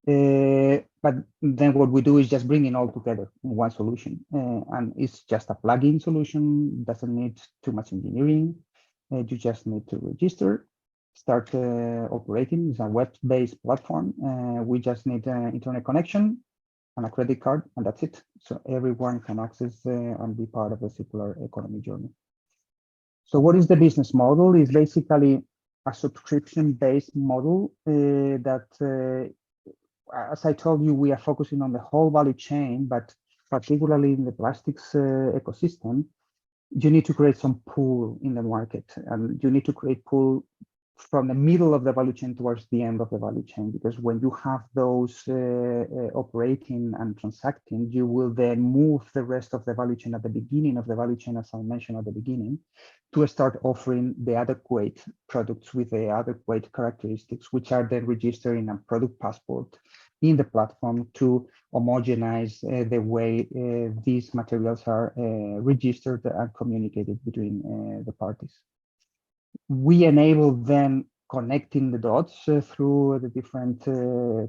S4: But then what we do is just bring it all together in one solution, and it's just a plugin solution, doesn't need too much engineering. You just need to register, start operating. It's a web-based platform. We just need an internet connection and a credit card, and that's it. So everyone can access and be part of the circular economy journey. So what is the business model? It's basically a subscription-based model that as I told you, we are focusing on the whole value chain, but particularly in the plastics ecosystem, you need to create some pool in the market, and you need to create pool from the middle of the value chain towards the end of the value chain, because when you have those operating and transacting, you will then move the rest of the value chain at the beginning of the value chain, as I mentioned at the beginning, to start offering the adequate products with the adequate characteristics, which are then registered in a product passport in the platform to homogenize the way these materials are registered and communicated between the parties. We enable then connecting the dots through the different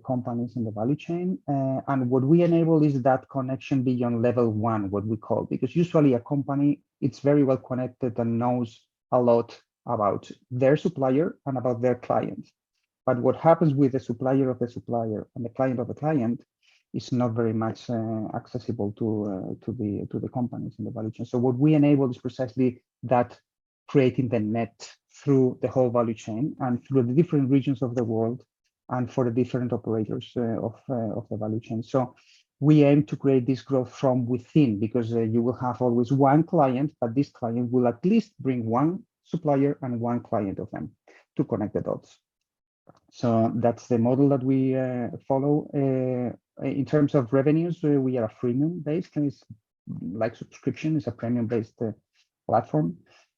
S4: companies in the value chain. And what we enable is that connection beyond level one, what we call, because usually a company, it's very well connected and knows a lot about their supplier and about their client. But what happens with the supplier of the supplier and the client of the client is not very much accessible to the companies in the value chain. So what we enable is precisely that, creating the net through the whole value chain and through the different regions of the world and for the different operators of the value chain. So we aim to create this growth from within, because you will have always one client, but this client will at least bring one supplier and one client of them to connect the dots. So that's the model that we follow. In terms of revenues, we are a freemium based, and it's like subscription, it's a premium based platform.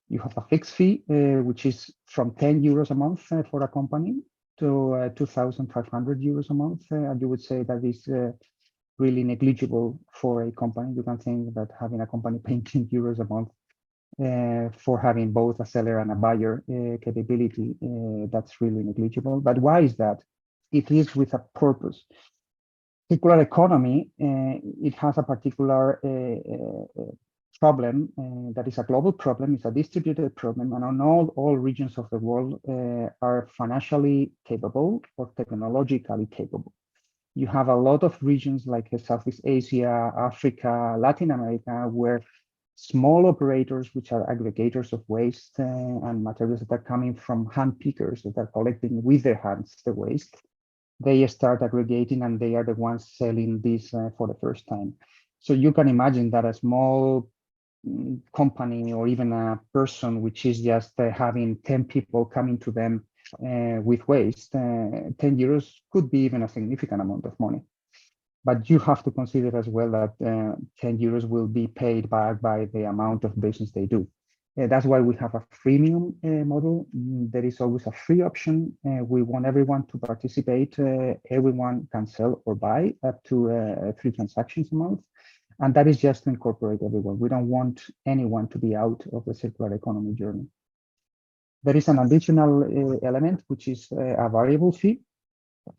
S4: You have a fixed fee, which is from 10 euros a month for a company to 2,500 euros a month. And you would say that is really negligible for a company. You can think that having a company paying 10 euros a month for having both a seller and a buyer capability, that's really negligible. But why is that? It is with a purpose. Circular economy, it has a particular problem that is a global problem, it's a distributed problem, and on all regions of the world are financially capable or technologically capable. You have a lot of regions like Southeast Asia, Africa, Latin America, where small operators, which are aggregators of waste and materials that are coming from hand pickers that are collecting with their hands the waste, they start aggregating and they are the ones selling this for the first time. So you can imagine that a small company or even a person which is just having 10 people coming to them with waste, 10 euros could be even a significant amount of money. But you have to consider as well that 10 euros will be paid back by the amount of business they do. That's why we have a freemium model. There is always a free option. We want everyone to participate. Everyone can sell or buy up to 3 transactions a month. And that is just to incorporate everyone. We don't want anyone to be out of the circular economy journey. There is an additional element, which is a variable fee,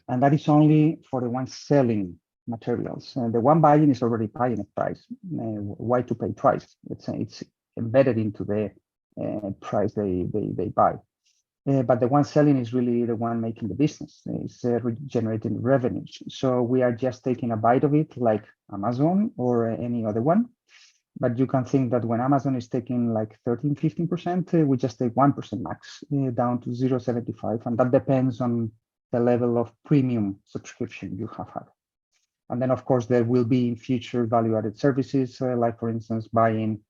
S4: and that is only for the one selling materials. The one buying is already paying a price. Why to pay twice? It's embedded into the price they buy. But the one selling is really the one making the business. It's generating revenues. So we are just taking a bite of it, like Amazon or any other one. But you can think that when Amazon is taking like 13, 15%, we just take 1% max, down to 0.75. And that depends on the level of premium subscription you have had. And then, of course, there will be future value-added services, like, for instance, buying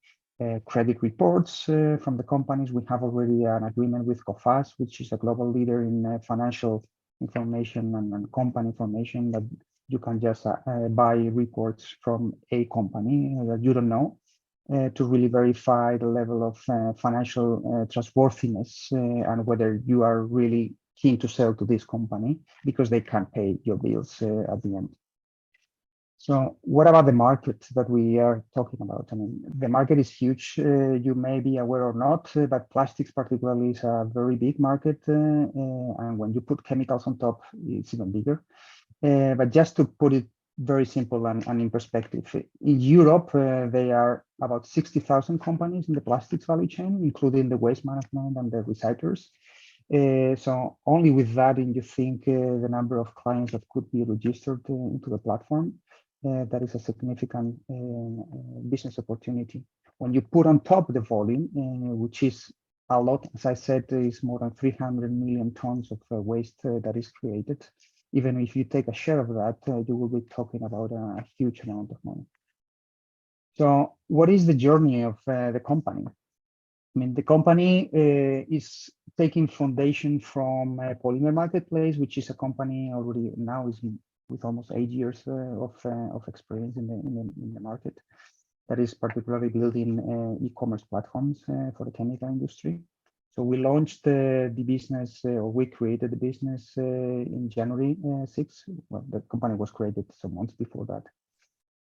S4: credit reports from the companies. We have already an agreement with COFAS, which is a global leader in financial information and company information, that you can just buy reports from a company that you don't know to really verify the level of financial trustworthiness and whether you are really keen to sell to this company because they can pay your bills at the end. So what about the market that we are talking about? I mean, the market is huge. You may be aware or not, but plastics particularly is a very big market. And when you put chemicals on top, it's even bigger. But just to put it very simple and in perspective, in Europe, there are about 60,000 companies in the plastics value chain, including the waste management and the recyclers. So only with that, and you think the number of clients that could be registered into the platform, that is a significant business opportunity. When you put on top the volume, which is a lot, as I said, there is more than 300 million tons of waste that is created. Even if you take a share of that, you will be talking about a huge amount of money. So what is the journey of the company? I mean, the company is taking foundation from Polymer Marketplace, which is a company already now is with almost 8 years of experience in the market, that is particularly building e-commerce platforms for the chemical industry. So we launched the business, or we created the business in January 6. Well, the company was created some months before that.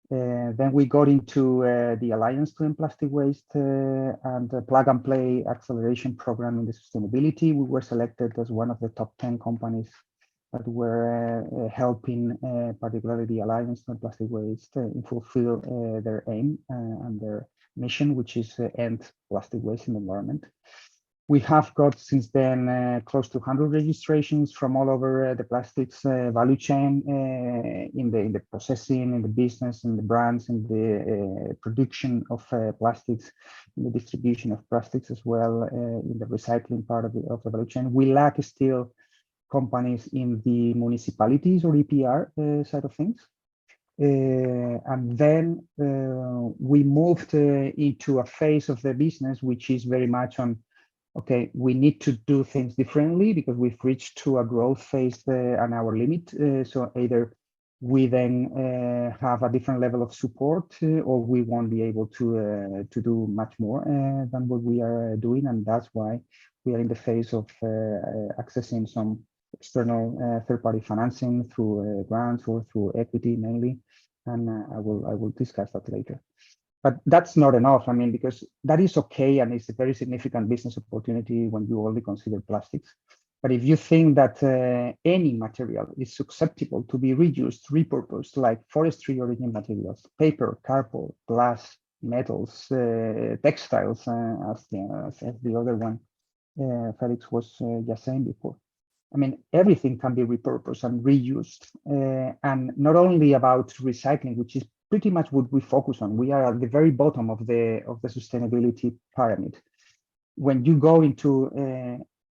S4: Then we got into the Alliance to End Plastic Waste and the Plug and Play Acceleration Program in the Sustainability. We were selected as one of the top 10 companies that were helping particularly the Alliance to End Plastic Waste fulfill their aim and their mission, which is end plastic waste in the environment. We have got since then close to 100 registrations from all over the plastics value chain, in the processing, in the business, in the brands, in the production of plastics, in the distribution of plastics as well, in the recycling part of the value chain. We lack still companies in the municipalities or EPR side of things. And then we moved into a phase of the business which is very much on, okay, we need to do things differently because we've reached to a growth phase and our limit. So either we then have a different level of support or we won't be able to do much more than what we are doing. And that's why we are in the phase of accessing some external third-party financing through grants or through equity mainly. And I will discuss that later. But that's not enough. I mean, because that is okay, and it's a very significant business opportunity when you only consider plastics. But if you think that any material is susceptible to be reused, repurposed, like forestry origin materials, paper, cardboard, glass, metals, textiles, as the other one Felix was just saying before. I mean, everything can be repurposed and reused, and not only about recycling, which is pretty much what we focus on. We are at the very bottom of the sustainability pyramid. When you go into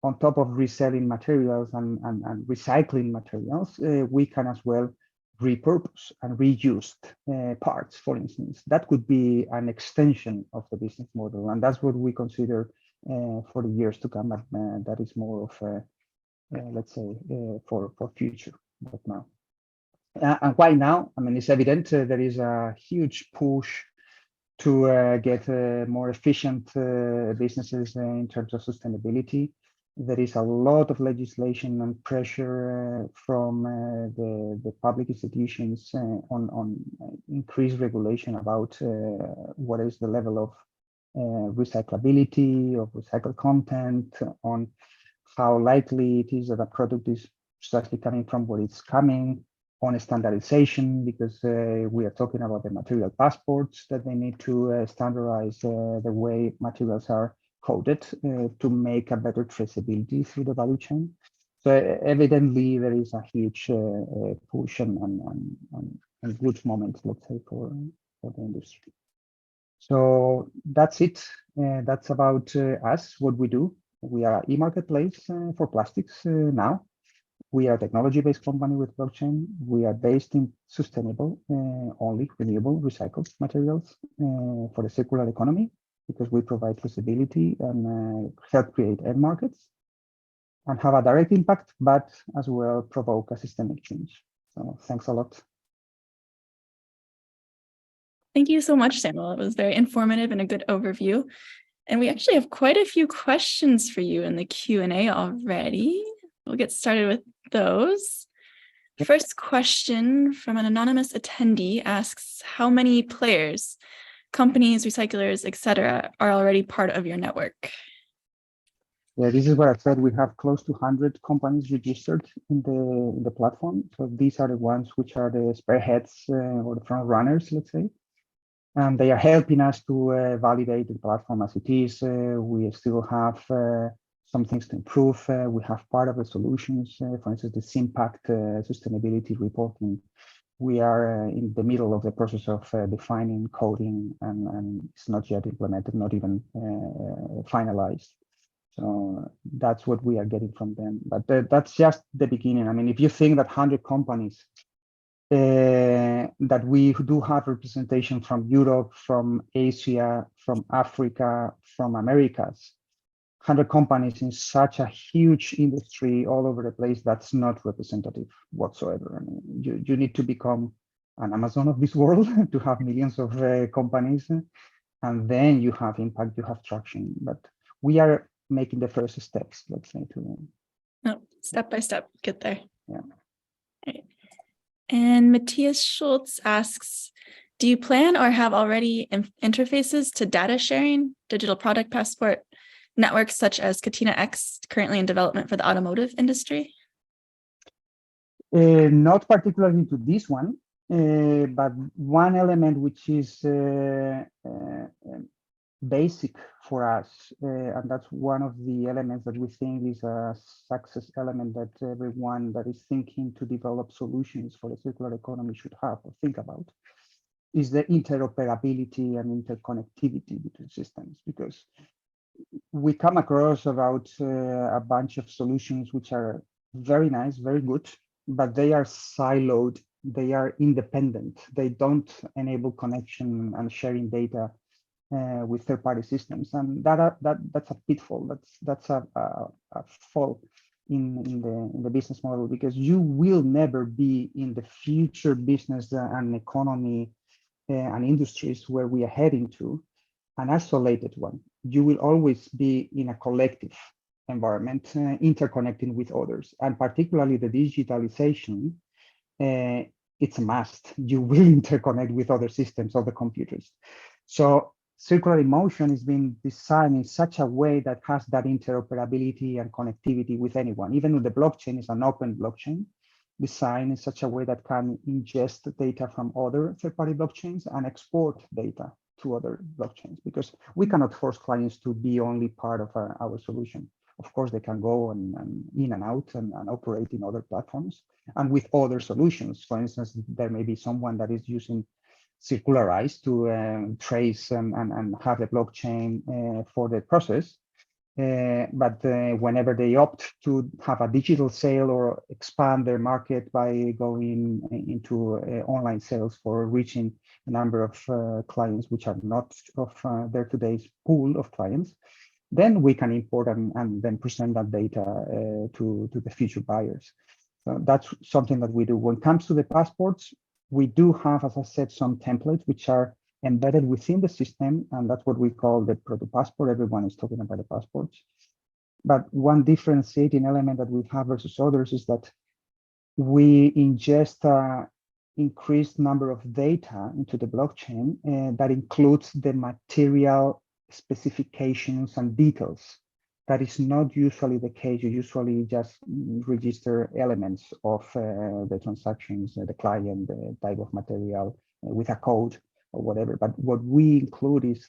S4: on top of reselling materials and recycling materials, we can as well repurpose and reuse parts, for instance. That could be an extension of the business model, and that's what we consider for the years to come. That is more of let's say for future, but now. And why now? I mean, it's evident there is a huge push to get more efficient businesses in terms of sustainability. There is a lot of legislation and pressure from the public institutions on increased regulation about what is the level of recyclability, of recycled content, on how likely it is that a product is precisely coming from where it's coming, on standardization, because we are talking about the material passports that they need to standardize the way materials are coded to make a better traceability through the value chain. So evidently there is a huge push and good moment, let's say, for the industry. So that's it. That's about us, what we do. We are an e-marketplace for plastics now. We are a technology-based company with blockchain. We are based in sustainable, only renewable, recycled materials for the circular economy, because we provide traceability and help create end markets and have a direct impact, but as well provoke a systemic change. So thanks a lot.
S1: Thank you so much, Samuel. It was very informative and a good overview. And we actually have quite a few questions for you in the Q&A already. We'll get started with those. First question from an anonymous attendee asks, how many players, companies, recyclers, etc., are already part of your network?
S4: Yeah, this is what I said. We have close to 100 companies registered in the platform. So these are the ones which are the spearheads or the front runners, let's say. And they are helping us to validate the platform as it is. We still have some things to improve. We have part of the solutions, for instance, the SIMPACT sustainability reporting. We are in the middle of the process of defining coding, and it's not yet implemented, not even finalized. So that's what we are getting from them. But that's just the beginning. I mean, if you think that 100 companies, that we do have representation from Europe, from Asia, from Africa, from Americas, 100 companies in such a huge industry all over the place, that's not representative whatsoever. I mean, you need to become an Amazon of this world to have millions of companies, and then you have impact, you have traction. But we are making the first steps, let's say, to
S1: step by step, get there.
S4: Yeah.
S1: Right. And Matthias Schultz asks, do you plan or have already interfaces to data sharing, digital product passport, networks such as Catena X, currently in development for the automotive industry?
S4: Not particularly to this one, but one element which is basic for us, and that's one of the elements that we think is a success element that everyone that is thinking to develop solutions for the circular economy should have or think about, is the interoperability and interconnectivity between systems. Because we come across about a bunch of solutions which are very nice, very good, but they are siloed, they are independent, they don't enable connection and sharing data with third-party systems, and that's a pitfall. That's a fall in the business model, because you will never be in the future business and economy and industries where we are heading to an isolated one. You will always be in a collective environment, interconnecting with others, and particularly the digitalization. It's a must. You will interconnect with other systems, other computers. So circular emotion is being designed in such a way that has that interoperability and connectivity with anyone. Even though the blockchain is an open blockchain, designed in such a way that can ingest data from other third-party blockchains and export data to other blockchains, because we cannot force clients to be only part of our solution. Of course, they can go and in and out and operate in other platforms and with other solutions. For instance, there may be someone that is using CIRCULAZE to trace and have the blockchain for the process. But whenever they opt to have a digital sale or expand their market by going into online sales for reaching a number of clients which are not of their today's pool of clients, then we can import and then present that data to the future buyers. So that's something that we do. When it comes to the passports, we do have, as I said, some templates which are embedded within the system, and that's what we call the proto passport. Everyone is talking about the passports. But one differentiating element that we have versus others is that we ingest an increased number of data into the blockchain that includes the material specifications and details that is not usually the case. You usually just register elements of the transactions, the client, the type of material with a code or whatever. But what we include is,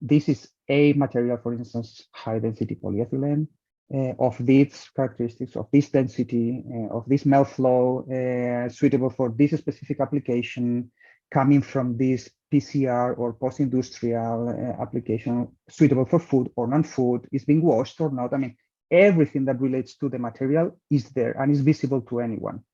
S4: this is a material, for instance, high density polyethylene, of these characteristics, of this density, of this melt flow, suitable for this specific application, coming from this PCR or post-industrial application, suitable for food or non-food, is being washed or not. I mean, everything that relates to the material is there and is visible to anyone,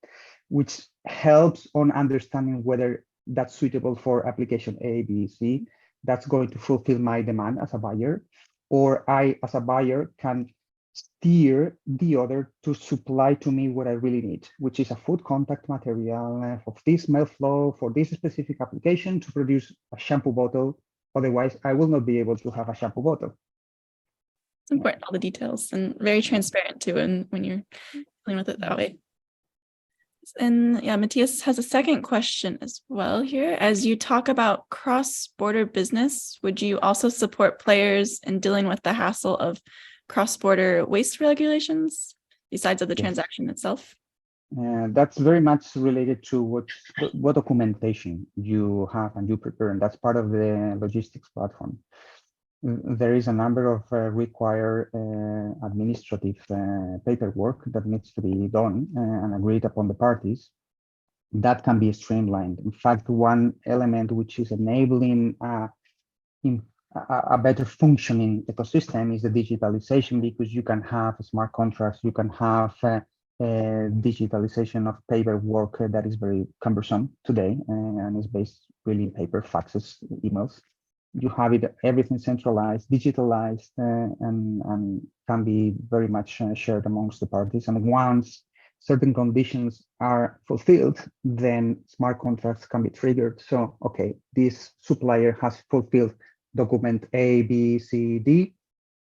S4: which helps on understanding whether that's suitable for application A, B, C, that's going to fulfill my demand as a buyer, or I, as a buyer, can steer the other to supply to me what I really need, which is a food contact material of this melt flow for this specific application to produce a shampoo bottle. Otherwise, I will not be able to have a shampoo bottle.
S1: It's important, all the details, and very transparent too, and when you're dealing with it that way. And yeah, Matthias has a second question as well here. As you talk about cross-border business, would you also support players in dealing with the hassle of cross-border waste regulations besides of the transaction itself?
S4: That's very much related to what documentation you have and you prepare, and that's part of the logistics platform. There is a number of required administrative paperwork that needs to be done and agreed upon the parties. That can be streamlined. In fact, one element which is enabling a better functioning ecosystem is the digitalization, because you can have smart contracts, you can have digitalization of paperwork that is very cumbersome today and is based really in paper, faxes, emails. You have it, everything centralized, digitalized, and can be very much shared amongst the parties. And once certain conditions are fulfilled, then smart contracts can be triggered. So, okay, this supplier has fulfilled document A, B, C, D,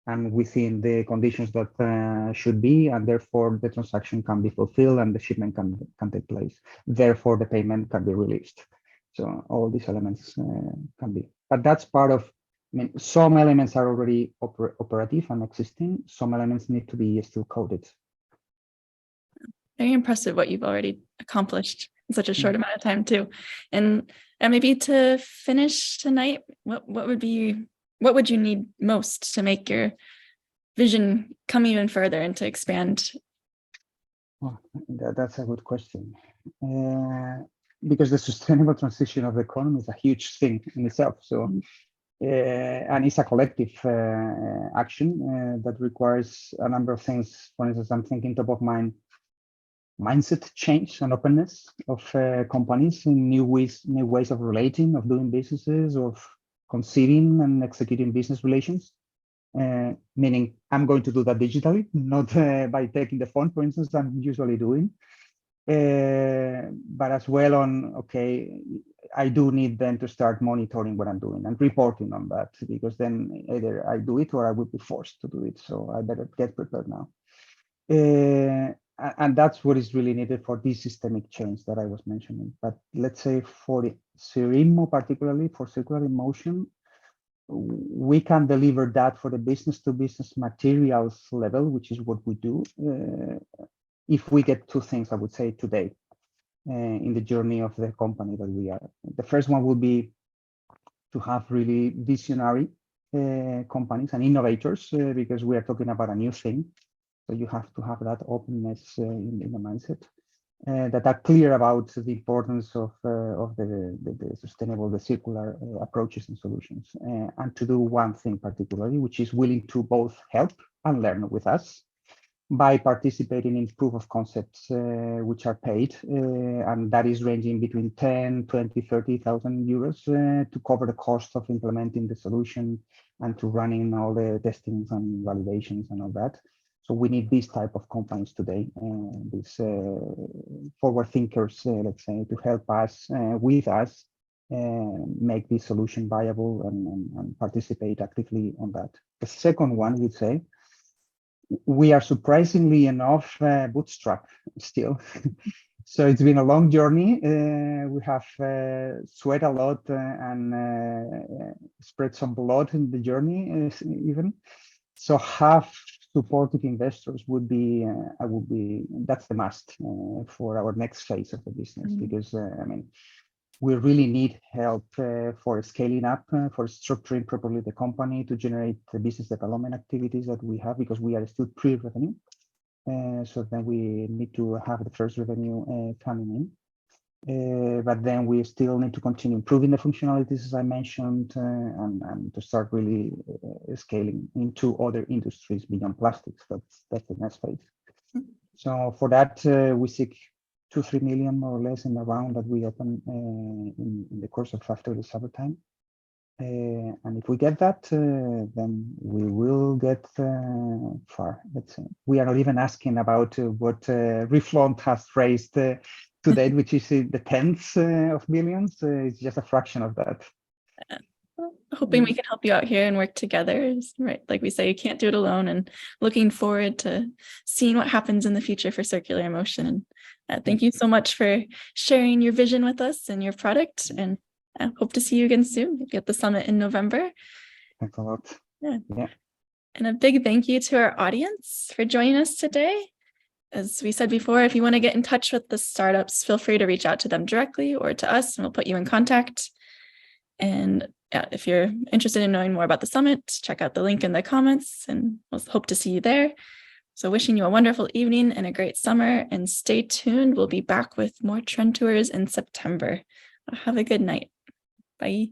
S4: and within the conditions that should be, and therefore the transaction can be fulfilled and the shipment can take place. Therefore, the payment can be released. So all these elements can be, but that's part of, I mean, some elements are already operative and existing. Some elements need to be still coded.
S1: Very impressive what you've already accomplished in such a short amount of time too. And maybe to finish tonight, what would you need most to make your vision come even further and to expand?
S4: Well, that's a good question. Because the sustainable transition of the economy is a huge thing in itself. So, and it's a collective action that requires a number of things. For instance, I'm thinking top of mind, mindset change and openness of companies in new ways of relating, of doing businesses, of conceiving and executing business relations. Meaning, I'm going to do that digitally, not by taking the phone, for instance, I'm usually doing. But as well on, okay, I do need then to start monitoring what I'm doing and reporting on that, because then either I do it or I will be forced to do it. So I better get prepared now. And that's what is really needed for this systemic change that I was mentioning. But let's say for the CIRIMO, particularly for circular in motion, we can deliver that for the business to business materials level, which is what we do. If we get two things, I would say today, in the journey of the company that we are. The first one would be to have really visionary companies and innovators, because we are talking about a new thing. So you have to have that openness in the mindset, that are clear about the importance of the sustainable, the circular approaches and solutions, and to do one thing particularly, which is willing to both help and learn with us by participating in proof of concepts, which are paid, and that is ranging between 10, 20, 30,000 euros to cover the cost of implementing the solution and to running all the testings and validations and all that. So we need these type of companies today, these forward thinkers, let's say, to help us, with us, make this solution viable and participate actively on that. The second one would say, we are surprisingly enough bootstrap still. So it's been a long journey. We have sweat a lot and spread some blood in the journey even. So have supportive investors would be, that's the must for our next phase of the business, because I mean, we really need help for scaling up, for structuring properly the company to generate the business development activities that we have, because we are still pre-revenue. So then we need to have the first revenue coming in. But then we still need to continue improving the functionalities, as I mentioned, and to start really scaling into other industries beyond plastics. That's the next phase. So for that, we seek 2-3 million more or less in the round that we open in the course of after the summertime. And if we get that, then we will get far. Let's say we are not even asking about what Reflaunt has raised to date, which is the tens of millions. It's just a fraction of that.
S1: Well, hoping we can help you out here and work together. Right, like we say, you can't do it alone. And looking forward to seeing what happens in the future for Circular Motion. And thank you so much for sharing your vision with us and your product. And I hope to see you again soon at the summit in November.
S4: Thanks a lot.
S1: Yeah. And a big thank you to our audience for joining us today. As we said before, if you want to get in touch with the startups, feel free to reach out to them directly or to us, and we'll put you in contact. And if you're interested in knowing more about the summit, check out the link in the comments, and we'll hope to see you there. So wishing you a wonderful evening and a great summer, and stay tuned. We'll be back with more trend tours in September. Have a good night. Bye.